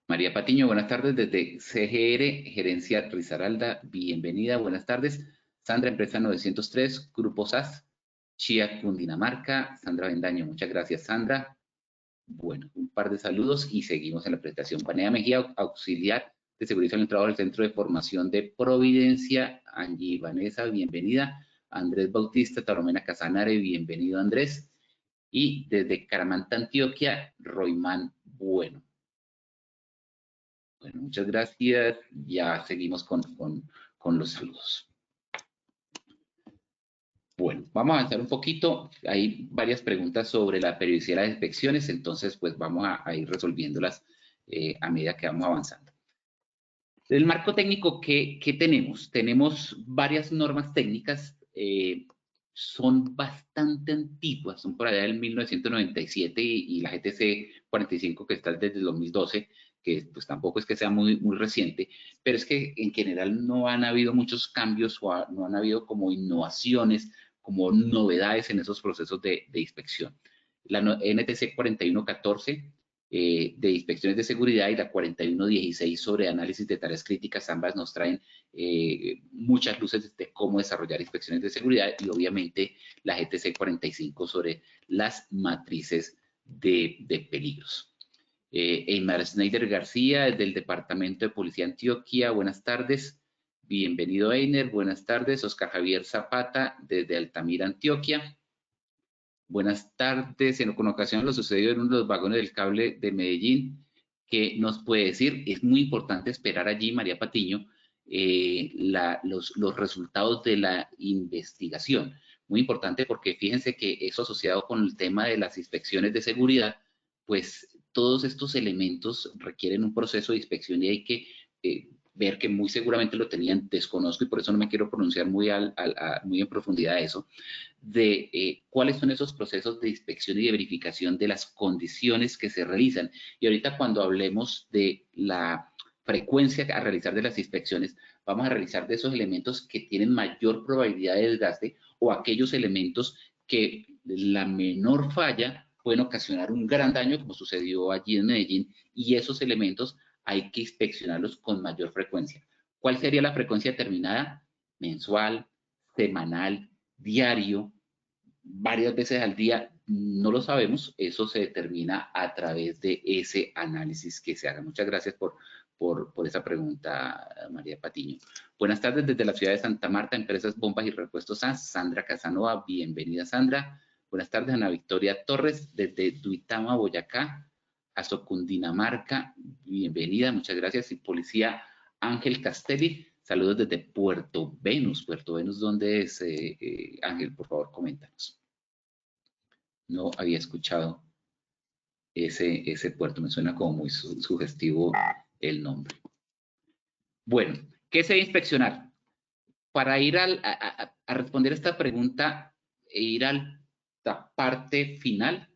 María Patiño, buenas tardes desde CGR, Gerencia Risaralda, bienvenida, buenas tardes. Sandra, Empresa 903, Grupo SAS, Chía, Cundinamarca. Sandra Bendaño, muchas gracias, Sandra. Bueno, un par de saludos y seguimos en la presentación. Vanessa Mejía, auxiliar de seguridad en el trabajo del Centro de Formación de Providencia. Angie Vanessa, bienvenida. Andrés Bautista, Taromena Casanare, bienvenido Andrés. Y desde Caramanta, Antioquia, Roimán Bueno. Bueno, muchas gracias. Ya seguimos con los saludos. Bueno, vamos a avanzar un poquito. Hay varias preguntas sobre la periodicidad de las inspecciones, entonces pues vamos a ir resolviéndolas a medida que vamos avanzando. El marco técnico que tenemos, tenemos varias normas técnicas, son bastante antiguas, son por allá del 1997 y la GTC 45 que está desde el 2012, que pues tampoco es que sea muy reciente, pero es que en general no han habido muchos cambios o no han habido como innovaciones, como novedades en esos procesos de inspección. La NTC 4114 de inspecciones de seguridad y la 4116 sobre análisis de tareas críticas, ambas nos traen muchas luces de cómo desarrollar inspecciones de seguridad y obviamente la GTC 45 sobre las matrices de peligros. Eymar Schneider García, del Departamento de Policía Antioquia, buenas tardes. Bienvenido, Einer. Buenas tardes. Oscar Javier Zapata, desde Altamira, Antioquia. Buenas tardes. Con ocasión lo sucedido en uno de los vagones del cable de Medellín. ¿Qué nos puede decir? Es muy importante esperar allí, María Patiño, los resultados de la investigación. Muy importante porque fíjense que eso asociado con el tema de las inspecciones de seguridad, pues todos estos elementos requieren un proceso de inspección y hay que ver que muy seguramente lo tenían, desconozco y por eso no me quiero pronunciar muy en profundidad de eso, de cuáles son esos procesos de inspección y de verificación de las condiciones que se realizan. Y ahorita cuando hablemos de la frecuencia a realizar de las inspecciones, vamos a realizar de esos elementos que tienen mayor probabilidad de desgaste o aquellos elementos que la menor falla pueden ocasionar un gran daño, como sucedió allí en Medellín, y esos elementos hay que inspeccionarlos con mayor frecuencia. ¿Cuál sería la frecuencia determinada? Mensual, semanal, diario, varias veces al día, no lo sabemos, eso se determina a través de ese análisis que se haga. Muchas gracias por esa pregunta, María Patiño. Buenas tardes desde la ciudad de Santa Marta, Empresas Bombas y Repuestos SAS, Sandra Casanova, bienvenida Sandra. Buenas tardes, Ana Victoria Torres, desde Duitama, Boyacá, a Cundinamarca, bienvenida, muchas gracias. Y Policía Ángel Castelli, saludos desde Puerto Venus. Puerto Venus, ¿dónde es, Ángel? Por favor, coméntanos. No había escuchado ese puerto, me suena como muy sugestivo el nombre. Bueno, ¿qué se debe inspeccionar? Para ir a responder esta pregunta e ir a la parte final,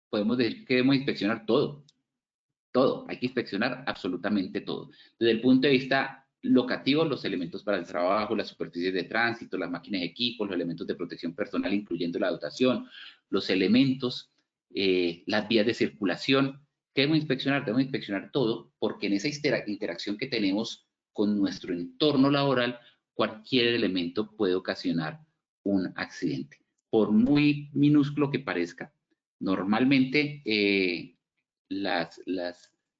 podemos decir que debemos inspeccionar todo. Todo, hay que inspeccionar absolutamente todo. Desde el punto de vista locativo, los elementos para el trabajo, las superficies de tránsito, las máquinas de equipo, los elementos de protección personal, incluyendo la dotación, los elementos, las vías de circulación. ¿Qué debemos inspeccionar? Debemos inspeccionar todo porque en esa interacción que tenemos con nuestro entorno laboral, cualquier elemento puede ocasionar un accidente. por muy minúsculo que parezca, normalmente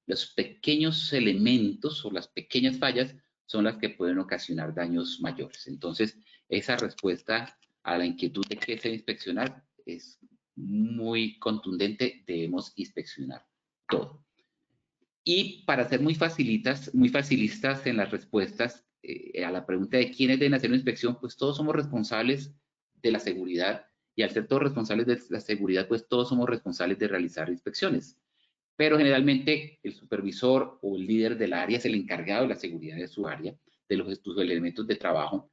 los pequeños elementos o las pequeñas fallas son las que pueden ocasionar daños mayores. Entonces, esa respuesta a la inquietud de qué se debe inspeccionar es muy contundente. Debemos inspeccionar todo. Y para ser muy facilistas en las respuestas a la pregunta de quiénes deben hacer una inspección, pues todos somos responsables de la seguridad, y al ser todos responsables de la seguridad, pues todos somos responsables de realizar inspecciones. Pero generalmente el supervisor o el líder del área es el encargado de la seguridad de su área, de los elementos de trabajo,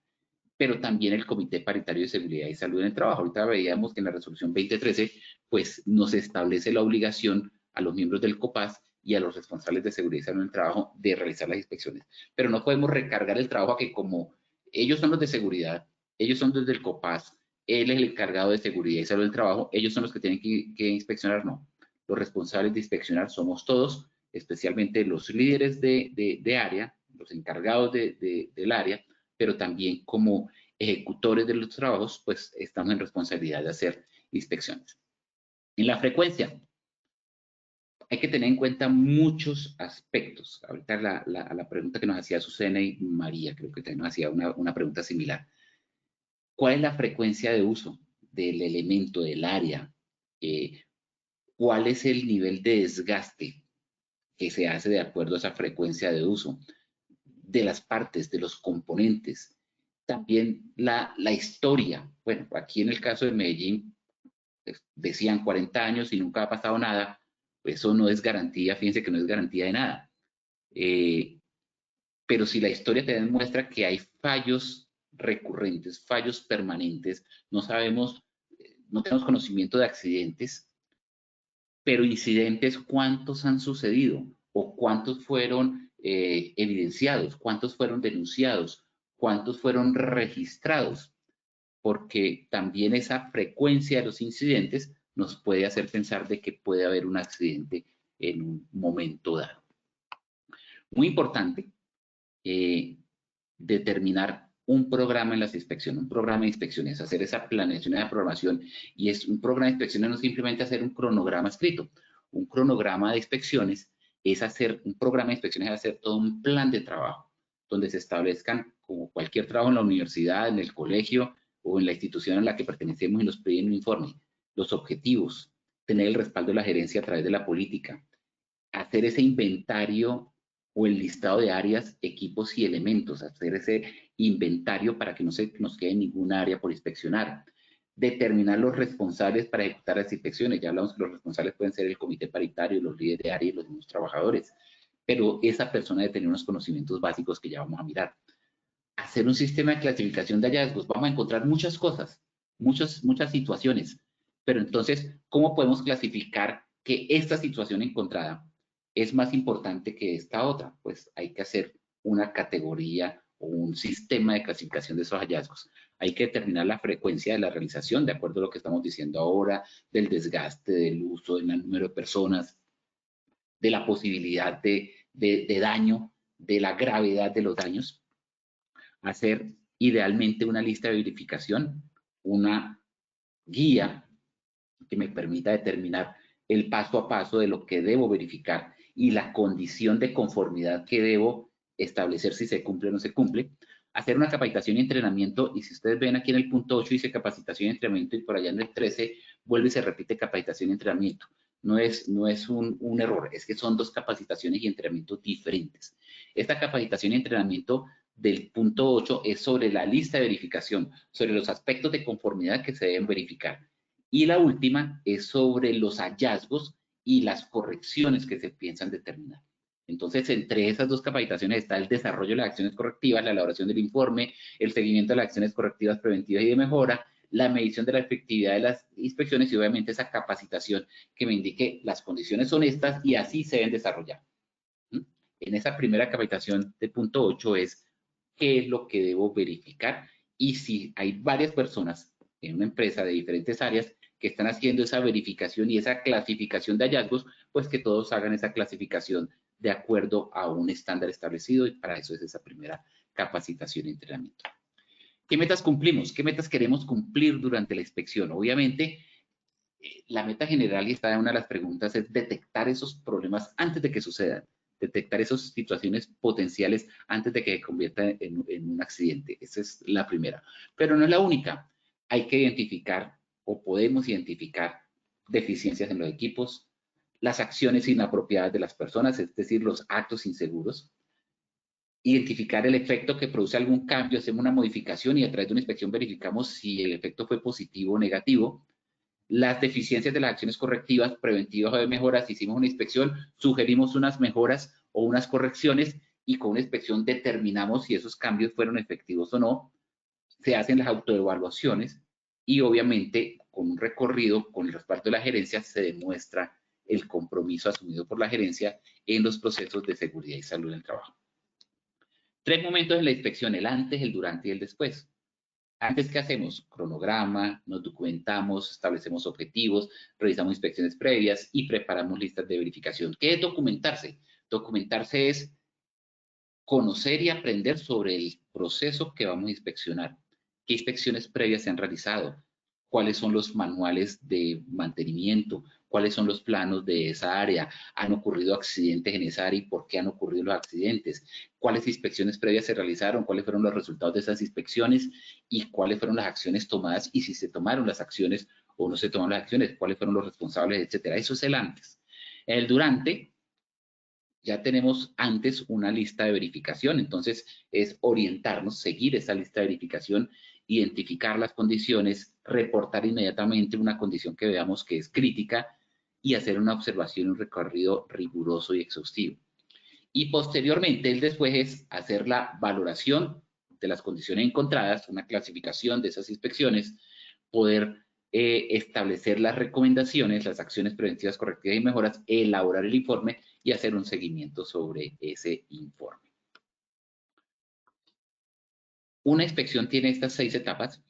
pero también el Comité Paritario de Seguridad y Salud en el Trabajo. Ahorita veíamos que en la resolución 2013, pues nos establece la obligación a los miembros del COPAS y a los responsables de seguridad y salud en el trabajo de realizar las inspecciones. Pero no podemos recargar el trabajo a que como ellos son los de seguridad, ellos son desde el COPAS, él es el encargado de seguridad y salud del trabajo, ellos son los que tienen que inspeccionar. No, los responsables de inspeccionar somos todos, especialmente los líderes de área, los encargados del área, pero también como ejecutores de los trabajos, pues estamos en responsabilidad de hacer inspecciones. En la frecuencia, hay que tener en cuenta muchos aspectos. Ahorita la pregunta que nos hacía Susana y María, creo que también nos hacía una pregunta similar. ¿Cuál es la frecuencia de uso del elemento, del área? ¿Cuál es el nivel de desgaste que se hace de acuerdo a esa frecuencia de uso? De las partes, de los componentes. También la historia. Bueno, aquí en el caso de Medellín, decían 40 años y nunca ha pasado nada. Pues eso no es garantía, fíjense que no es garantía de nada. Pero si la historia te demuestra que hay fallos recurrentes, fallos permanentes, no sabemos, no tenemos conocimiento de accidentes, pero incidentes, ¿cuántos han sucedido? ¿O cuántos fueron evidenciados? ¿Cuántos fueron denunciados? ¿Cuántos fueron registrados? Porque también esa frecuencia de los incidentes nos puede hacer pensar de que puede haber un accidente en un momento dado. Muy importante determinar un programa en las inspecciones, un programa de inspecciones, hacer esa planeación y esa programación. Y es un programa de inspecciones, no simplemente hacer un cronograma escrito. Un cronograma de inspecciones es hacer, un programa de inspecciones es hacer todo un plan de trabajo, donde se establezcan, como cualquier trabajo en la universidad, en el colegio o en la institución a la que pertenecemos y nos piden un informe, los objetivos, tener el respaldo de la gerencia a través de la política, hacer ese inventario o el listado de áreas, equipos y elementos, hacer ese inventario para que no se nos quede ninguna área por inspeccionar, determinar los responsables para ejecutar las inspecciones. Ya hablamos que los responsables pueden ser el comité paritario, los líderes de área y los mismos trabajadores, pero esa persona debe tener unos conocimientos básicos que ya vamos a mirar. Hacer un sistema de clasificación de hallazgos. Vamos a encontrar muchas cosas, muchas situaciones, pero entonces, ¿cómo podemos clasificar que esta situación encontrada es más importante que esta otra? Pues hay que hacer una categoría o un sistema de clasificación de esos hallazgos. Hay que determinar la frecuencia de la realización, de acuerdo a lo que estamos diciendo ahora, del desgaste, del uso, del número de personas, de la posibilidad de daño, de la gravedad de los daños. Hacer idealmente una lista de verificación, una guía que me permita determinar el paso a paso de lo que debo verificar y la condición de conformidad que debo establecer si se cumple o no se cumple. Hacer una capacitación y entrenamiento, y si ustedes ven aquí en el punto 8 dice capacitación y entrenamiento, y por allá en el 13 vuelve y se repite capacitación y entrenamiento. No es un error, es que son dos capacitaciones y entrenamientos diferentes. Esta capacitación y entrenamiento del punto 8 es sobre la lista de verificación, sobre los aspectos de conformidad que se deben verificar. Y la última es sobre los hallazgos y las correcciones que se piensan determinar. Entonces, entre esas dos capacitaciones está el desarrollo de las acciones correctivas, la elaboración del informe, el seguimiento de las acciones correctivas preventivas y de mejora, la medición de la efectividad de las inspecciones y obviamente esa capacitación que me indique las condiciones son estas y así se deben desarrollar. En esa primera capacitación del punto 8 es qué es lo que debo verificar y si hay varias personas en una empresa de diferentes áreas que están haciendo esa verificación y esa clasificación de hallazgos, pues que todos hagan esa clasificación de acuerdo a un estándar establecido, y para eso es esa primera capacitación y entrenamiento. ¿Qué metas cumplimos? ¿Qué metas queremos cumplir durante la inspección? Obviamente, la meta general, y esta es una de las preguntas, es detectar esos problemas antes de que sucedan, detectar esas situaciones potenciales antes de que se convierta en un accidente. Esa es la primera. Pero no es la única. Hay que identificar, o podemos identificar, deficiencias en los equipos, las acciones inapropiadas de las personas, es decir, los actos inseguros, identificar el efecto que produce algún cambio, hacemos una modificación y a través de una inspección verificamos si el efecto fue positivo o negativo. Las deficiencias de las acciones correctivas, preventivas o de mejoras, hicimos una inspección, sugerimos unas mejoras o unas correcciones y con una inspección determinamos si esos cambios fueron efectivos o no. Se hacen las autoevaluaciones y obviamente con un recorrido, con el respaldo de la gerencia, se demuestra el compromiso asumido por la gerencia en los procesos de seguridad y salud en el trabajo. 3 momentos en la inspección: el antes, el durante y el después. Antes, ¿qué hacemos? Cronograma, nos documentamos, establecemos objetivos, realizamos inspecciones previas y preparamos listas de verificación. ¿Qué es documentarse? Documentarse es conocer y aprender sobre el proceso que vamos a inspeccionar. ¿Qué inspecciones previas se han realizado? ¿Cuáles son los manuales de mantenimiento? ¿Cuáles son los planos de esa área? ¿Han ocurrido accidentes en esa área y por qué han ocurrido los accidentes? ¿Cuáles inspecciones previas se realizaron? ¿Cuáles fueron los resultados de esas inspecciones? ¿Y cuáles fueron las acciones tomadas? Y si se tomaron las acciones o no se tomaron las acciones, ¿cuáles fueron los responsables, etcétera? Eso es el antes. El durante, ya tenemos antes una lista de verificación, entonces es orientarnos, seguir esa lista de verificación, identificar las condiciones, reportar inmediatamente una condición que veamos que es crítica y hacer una observación, un recorrido riguroso y exhaustivo. Y posteriormente, el después es hacer la valoración de las condiciones encontradas, una clasificación de esas inspecciones, poder establecer las recomendaciones, las acciones preventivas, correctivas y mejoras, elaborar el informe y hacer un seguimiento sobre ese informe. Una inspección tiene estas 6 etapas.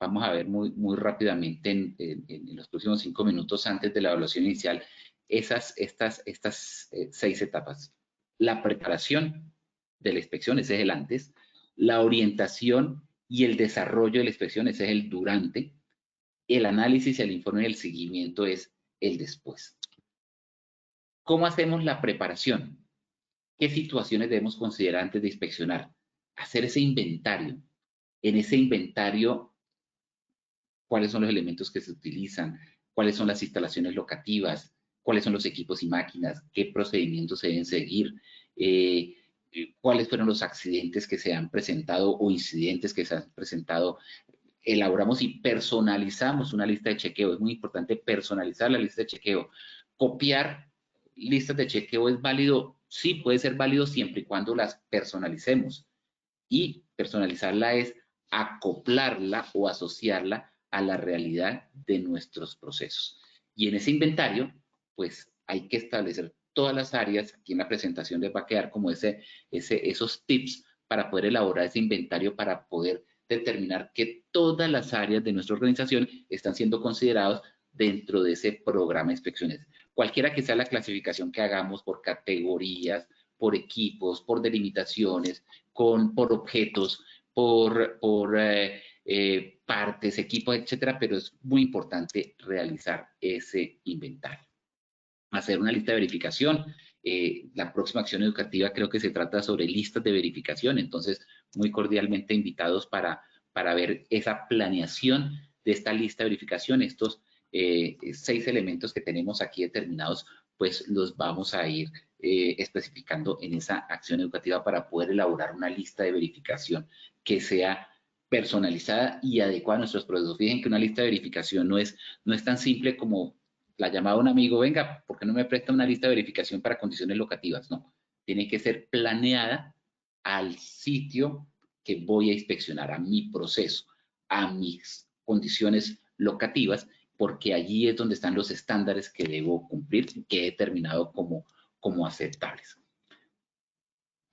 Vamos a ver muy rápidamente en los próximos 5 minutos antes de la evaluación inicial estas 6 etapas. La preparación de la inspección, ese es el antes. La orientación y el desarrollo de la inspección, ese es el durante. El análisis, el informe y el seguimiento es el después. ¿Cómo hacemos la preparación? ¿Qué situaciones debemos considerar antes de inspeccionar? Hacer ese inventario. En ese inventario, ¿cuáles son los elementos que se utilizan? ¿Cuáles son las instalaciones locativas? ¿Cuáles son los equipos y máquinas? ¿Qué procedimientos se deben seguir? ¿Cuáles fueron los accidentes que se han presentado o incidentes que se han presentado? Elaboramos y personalizamos una lista de chequeo. Es muy importante personalizar la lista de chequeo. Copiar listas de chequeo es válido, sí puede ser válido siempre y cuando las personalicemos. Y personalizarla es acoplarla o asociarla a la realidad de nuestros procesos. Y en ese inventario, pues hay que establecer todas las áreas. Aquí en la presentación les va a quedar como esos tips para poder elaborar ese inventario, para poder determinar que todas las áreas de nuestra organización están siendo consideradas dentro de ese programa de inspecciones. Cualquiera que sea la clasificación que hagamos por categorías, por equipos, por delimitaciones, por objetos, por partes, equipos, etcétera, pero es muy importante realizar ese inventario. Hacer una lista de verificación. La próxima acción educativa creo que se trata sobre listas de verificación, entonces muy cordialmente invitados para ver esa planeación de esta lista de verificación. Estos 6 elementos que tenemos aquí determinados, pues los vamos a ir especificando en esa acción educativa para poder elaborar una lista de verificación que sea personalizada y adecuada a nuestros procesos. Fíjense que una lista de verificación no es tan simple como la llamada a un amigo: venga, ¿por qué no me presta una lista de verificación para condiciones locativas? No, tiene que ser planeada al sitio que voy a inspeccionar, a mi proceso, a mis condiciones locativas, porque allí es donde están los estándares que debo cumplir, que he determinado como aceptables.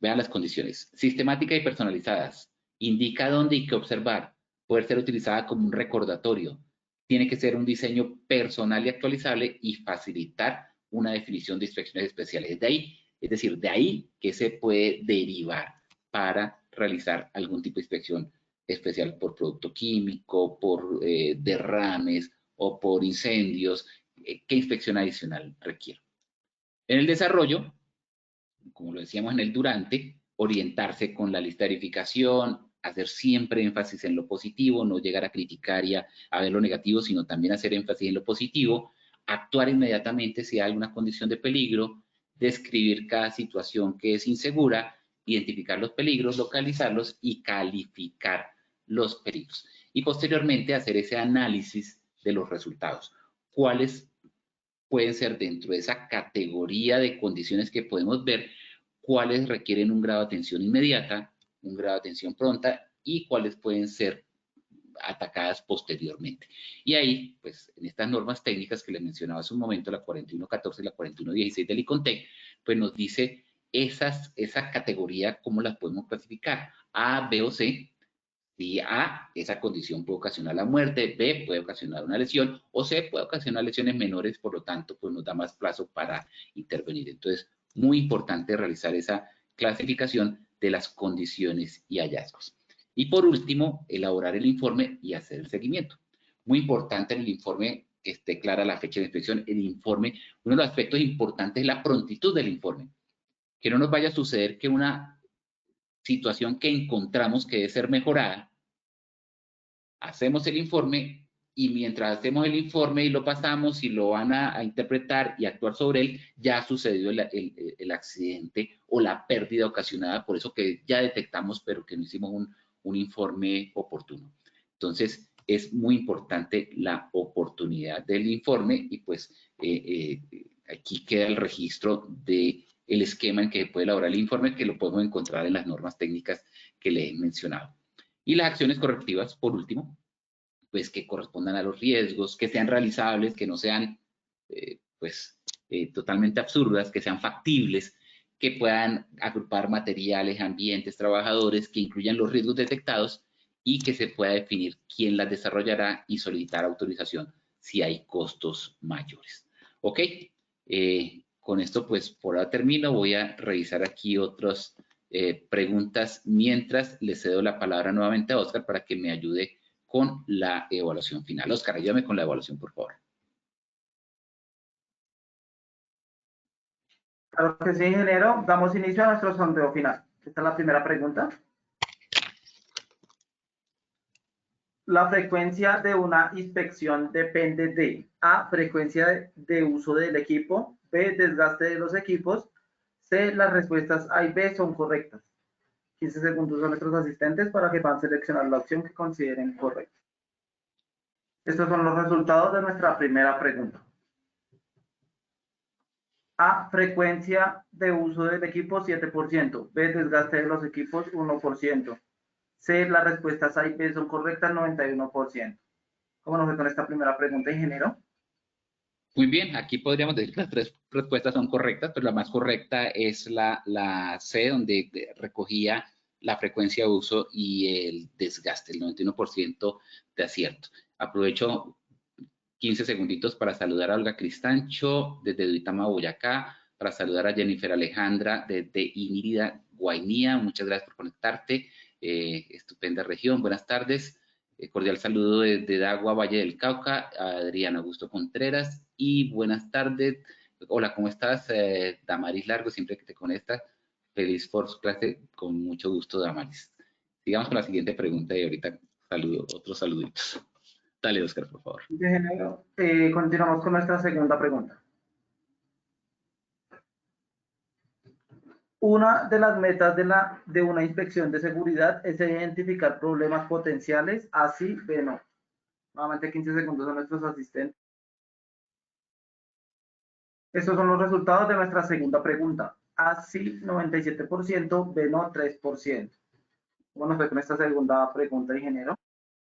Vean las condiciones. Sistemáticas y personalizadas. Indica dónde y qué observar. Poder ser utilizada como un recordatorio. Tiene que ser un diseño personal y actualizable y facilitar una definición de inspecciones especiales. Es decir, de ahí que se puede derivar para realizar algún tipo de inspección especial por producto químico, por derrames o por incendios, ¿qué inspección adicional requiere? En el desarrollo, como lo decíamos en el durante, orientarse con la lista de verificación, hacer siempre énfasis en lo positivo, no llegar a criticar y a ver lo negativo, sino también hacer énfasis en lo positivo, actuar inmediatamente si hay alguna condición de peligro, describir cada situación que es insegura, identificar los peligros, localizarlos y calificar los peligros. Y posteriormente hacer ese análisis de los resultados. ¿Cuáles pueden ser dentro de esa categoría de condiciones que podemos ver, cuáles requieren un grado de atención inmediata, un grado de atención pronta y cuáles pueden ser atacadas posteriormente? Y ahí, pues, en estas normas técnicas que les mencionaba hace un momento, la 4114 y la 4116 del ICONTEC, pues nos dice esa categoría, cómo las podemos clasificar, A, B o C. Si A, esa condición puede ocasionar la muerte, B, puede ocasionar una lesión, o C, puede ocasionar lesiones menores, por lo tanto, pues nos da más plazo para intervenir. Entonces, muy importante realizar esa clasificación de las condiciones y hallazgos. Y por último, elaborar el informe y hacer el seguimiento. Muy importante en el informe que esté clara la fecha de inspección. El informe, uno de los aspectos importantes es la prontitud del informe. Que no nos vaya a suceder que una situación que encontramos que debe ser mejorada, hacemos el informe y mientras hacemos el informe y lo pasamos y lo van a interpretar y actuar sobre él, ya ha sucedido el accidente o la pérdida ocasionada por eso que ya detectamos pero que no hicimos un informe oportuno. Entonces es muy importante la oportunidad del informe y pues aquí queda el registro de el esquema en que puede elaborar el informe, que lo podemos encontrar en las normas técnicas que le he mencionado. Y las acciones correctivas, por último, pues que correspondan a los riesgos, que sean realizables, que no sean totalmente absurdas, que sean factibles, que puedan agrupar materiales, ambientes, trabajadores, que incluyan los riesgos detectados y que se pueda definir quién las desarrollará y solicitar autorización si hay costos mayores. ¿Ok? Con esto, pues, por ahora termino. Voy a revisar aquí otras preguntas mientras le cedo la palabra nuevamente a Oscar para que me ayude con la evaluación final. Oscar, ayúdame con la evaluación, por favor. Claro que sí, ingeniero. Damos inicio a nuestro sondeo final. Esta es la primera pregunta. La frecuencia de una inspección depende de A, frecuencia de uso del equipo, B, desgaste de los equipos, C, las respuestas A y B son correctas. 15 segundos a nuestros asistentes para que puedan seleccionar la opción que consideren correcta. Estos son los resultados de nuestra primera pregunta. A, frecuencia de uso del equipo 7%, B, desgaste de los equipos 1%. C, las respuestas A y B son correctas 91%. ¿Cómo nos fue con esta primera pregunta, ingeniero? Muy bien, aquí podríamos decir que las tres respuestas son correctas, pero la más correcta es la C, donde recogía la frecuencia de uso y el desgaste, el 91% de acierto. Aprovecho 15 segunditos para saludar a Olga Cristancho desde Duitama, Boyacá, para saludar a Jennifer Alejandra desde Inírida, Guainía. Muchas gracias por conectarte. Estupenda región. Buenas tardes. Cordial saludo desde Dagua, Valle del Cauca, a Adrián Augusto Contreras. Y buenas tardes. Hola, ¿cómo estás? Damaris Largo, siempre que te conectas. Feliz por su clase. Con mucho gusto, Damaris. Sigamos con la siguiente pregunta y ahorita otros saluditos. Dale, Oscar, por favor. Ingeniero, continuamos con nuestra segunda pregunta. Una de las metas de una inspección de seguridad es identificar problemas potenciales, así B no. Nuevamente 15 segundos a nuestros asistentes. Estos son los resultados de nuestra segunda pregunta. Así 97%, B no 3%. ¿Cómo nos fue con esta segunda pregunta, ingeniero?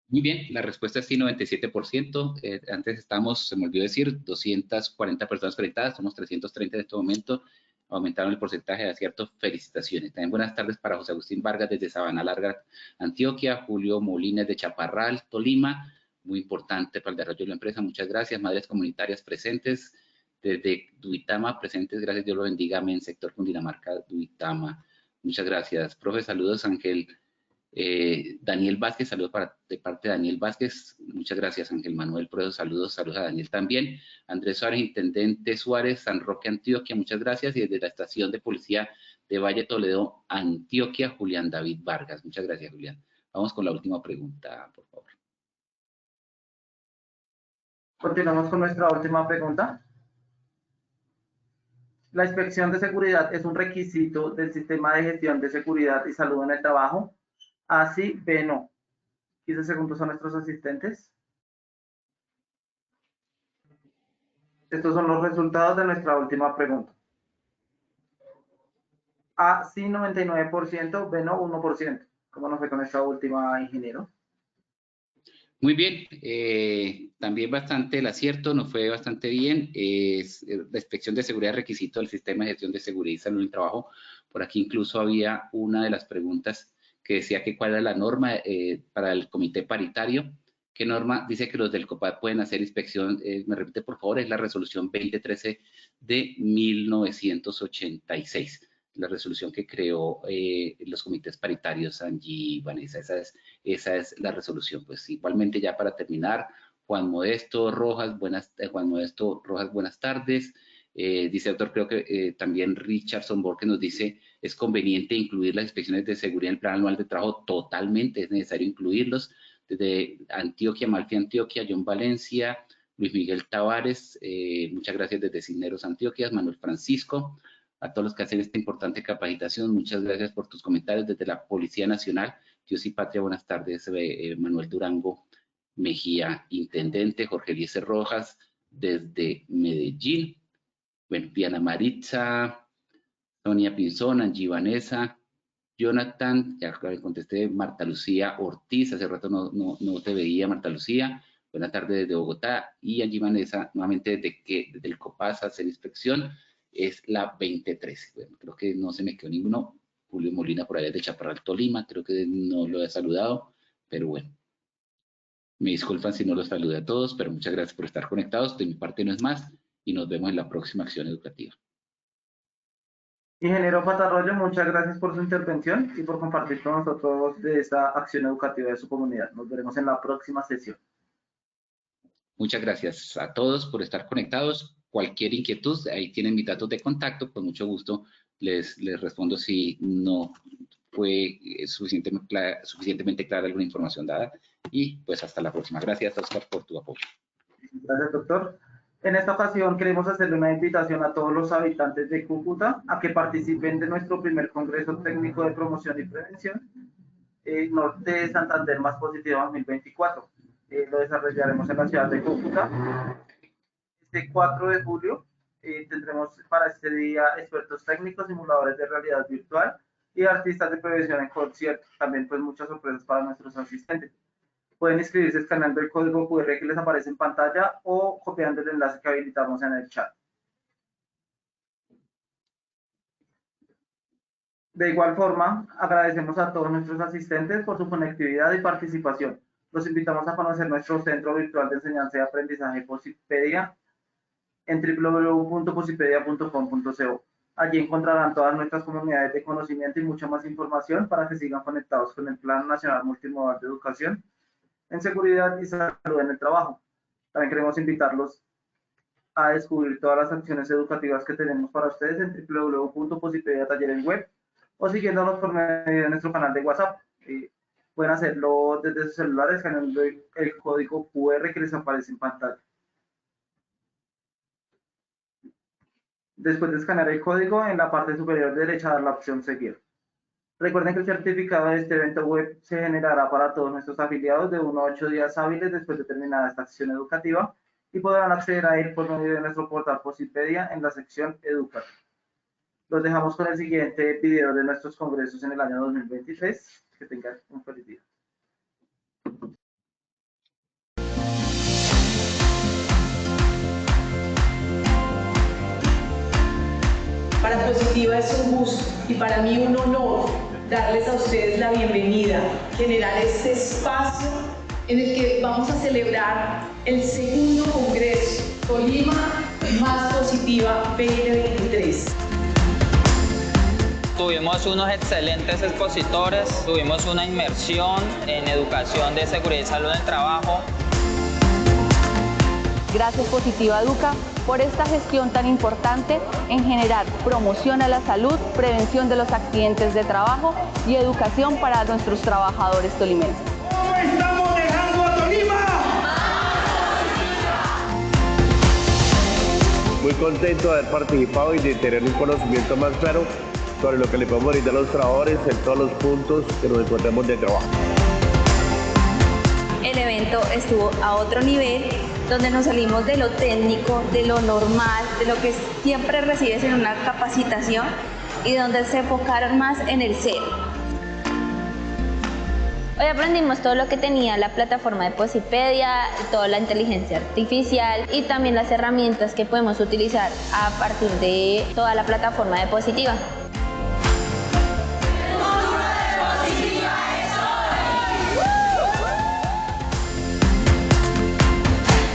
Muy bien, la respuesta es sí, 97%. Antes estábamos, se me olvidó decir, 240 personas conectadas, somos 330 en este momento. Aumentaron el porcentaje de acierto. Felicitaciones. También buenas tardes para José Agustín Vargas desde Sabana Larga, Antioquia, Julio Molines de Chaparral, Tolima. Muy importante para el desarrollo de la empresa. Muchas gracias. Madres comunitarias presentes desde Duitama, presentes. Gracias, Dios lo bendiga. Amén. Sector Cundinamarca, Duitama. Muchas gracias. Profe, saludos, Ángel Daniel Vázquez, saludos de parte de Daniel Vázquez. Muchas gracias, Ángel Manuel, por esos saludos. Saludos a Daniel también. Andrés Suárez, Intendente Suárez, San Roque, Antioquia, muchas gracias. Y desde la estación de policía de Valle Toledo, Antioquia, Julián David Vargas. Muchas gracias, Julián. Vamos con la última pregunta, por favor. Continuamos con nuestra última pregunta. ¿La inspección de seguridad es un requisito del sistema de gestión de seguridad y salud en el trabajo? A, sí, B, no. 15 segundos a nuestros asistentes. Estos son los resultados de nuestra última pregunta. A, sí, 99%, B, no, 1%. ¿Cómo nos fue con esta última, ingeniero? Muy bien, también bastante el acierto, nos fue bastante bien. La inspección de seguridad requisito del sistema de gestión de seguridad y salud en el trabajo. Por aquí incluso había una de las preguntas que decía que cuál era la norma para el comité paritario. ¿Qué norma? Dice que los del COPAD pueden hacer inspección, me repite por favor, es la resolución 2013 de 1986. La resolución que creó los comités paritarios, Angie, Vanessa, esa es la resolución. Pues igualmente ya para terminar, Juan Modesto Rojas, buenas tardes. Dice el doctor, creo que también Richardson Borges nos dice, es conveniente incluir las inspecciones de seguridad en el plan anual de trabajo, totalmente es necesario incluirlos. Desde Antioquia, Malfi Antioquia, John Valencia, Luis Miguel Tavares, muchas gracias desde Cisneros Antioquia, Manuel Francisco, a todos los que hacen esta importante capacitación, muchas gracias por tus comentarios desde la Policía Nacional, Dios y Patria, buenas tardes, Manuel Durango Mejía, Intendente, Jorge Eliezer Rojas, desde Medellín, bueno, Diana Maritza, Sonia Pinzón, Angie Vanessa, Jonathan, ya contesté, Marta Lucía Ortiz, hace rato no te veía, Marta Lucía, buenas tardes desde Bogotá, y Angie Vanessa, nuevamente desde el COPAS hacer inspección, es la 2013. Bueno, creo que no se me quedó ninguno. Julio Molina por allá de Chaparral, Tolima, creo que no lo he saludado, pero bueno. Me disculpan si no los saludé a todos, pero muchas gracias por estar conectados. De mi parte no es más y nos vemos en la próxima acción educativa. Ingeniero Patarroyo, muchas gracias por su intervención y por compartir con nosotros de esta acción educativa de su comunidad. Nos veremos en la próxima sesión. Muchas gracias a todos por estar conectados. Cualquier inquietud, ahí tienen mis datos de contacto, con mucho gusto les respondo si no fue suficientemente clara alguna información dada. Y pues hasta la próxima. Gracias, Oscar, por tu apoyo. Gracias, doctor. En esta ocasión queremos hacerle una invitación a todos los habitantes de Cúcuta a que participen de nuestro primer Congreso Técnico de Promoción y Prevención, Norte de Santander Más Positivo 2024. Lo desarrollaremos en la ciudad de Cúcuta. Este 4 de julio tendremos para este día expertos técnicos, simuladores de realidad virtual y artistas de prevención en concierto. También pues muchas sorpresas para nuestros asistentes. Pueden inscribirse escaneando el código QR que les aparece en pantalla o copiando el enlace que habilitamos en el chat. De igual forma, agradecemos a todos nuestros asistentes por su conectividad y participación. Los invitamos a conocer nuestro centro virtual de enseñanza y aprendizaje Posipedia en www.posipedia.com.co. Allí encontrarán todas nuestras comunidades de conocimiento y mucha más información para que sigan conectados con el Plan Nacional Multimodal de Educación en Seguridad y Salud en el Trabajo. También queremos invitarlos a descubrir todas las acciones educativas que tenemos para ustedes en www.posipedia talleres web o siguiéndonos por medio de nuestro canal de WhatsApp. Pueden hacerlo desde sus celulares escaneando el código QR que les aparece en pantalla. Después de escanear el código, en la parte superior derecha dar la opción Seguir. Recuerden que el certificado de este evento web se generará para todos nuestros afiliados de 1 a 8 días hábiles después de terminada esta acción educativa y podrán acceder a él por medio de nuestro portal Posipedia en la sección Educa. Los dejamos con el siguiente video de nuestros congresos en el año 2023. Que tengan un feliz día. Para Positiva es un gusto y para mí un honor darles a ustedes la bienvenida, generar este espacio en el que vamos a celebrar el segundo Congreso Tolima Más Positiva 2023. Tuvimos unos excelentes expositores, tuvimos una inmersión en educación de seguridad y salud en el trabajo. Gracias Positiva Educa por esta gestión tan importante en generar promoción a la salud, prevención de los accidentes de trabajo y educación para nuestros trabajadores tolimenses. ¿Cómo estamos dejando a Tolima? Muy contento de haber participado y de tener un conocimiento más claro sobre lo que le podemos brindar a los trabajadores en todos los puntos que nos encontremos de trabajo. El evento estuvo a otro nivel, donde nos salimos de lo técnico, de lo normal, de lo que siempre recibes en una capacitación y donde se enfocaron más en el ser. Hoy aprendimos todo lo que tenía la plataforma de Posipedia, toda la inteligencia artificial y también las herramientas que podemos utilizar a partir de toda la plataforma de Positiva.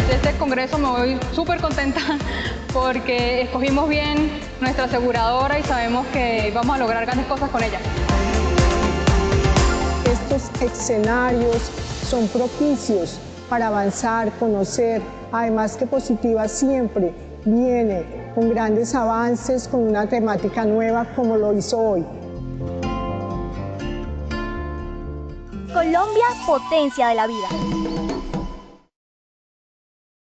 De este congreso me voy súper contenta porque escogimos bien nuestra aseguradora y sabemos que vamos a lograr grandes cosas con ella. Estos escenarios son propicios para avanzar, conocer, además que Positiva siempre viene con grandes avances, con una temática nueva como lo hizo hoy. Colombia, potencia de la vida.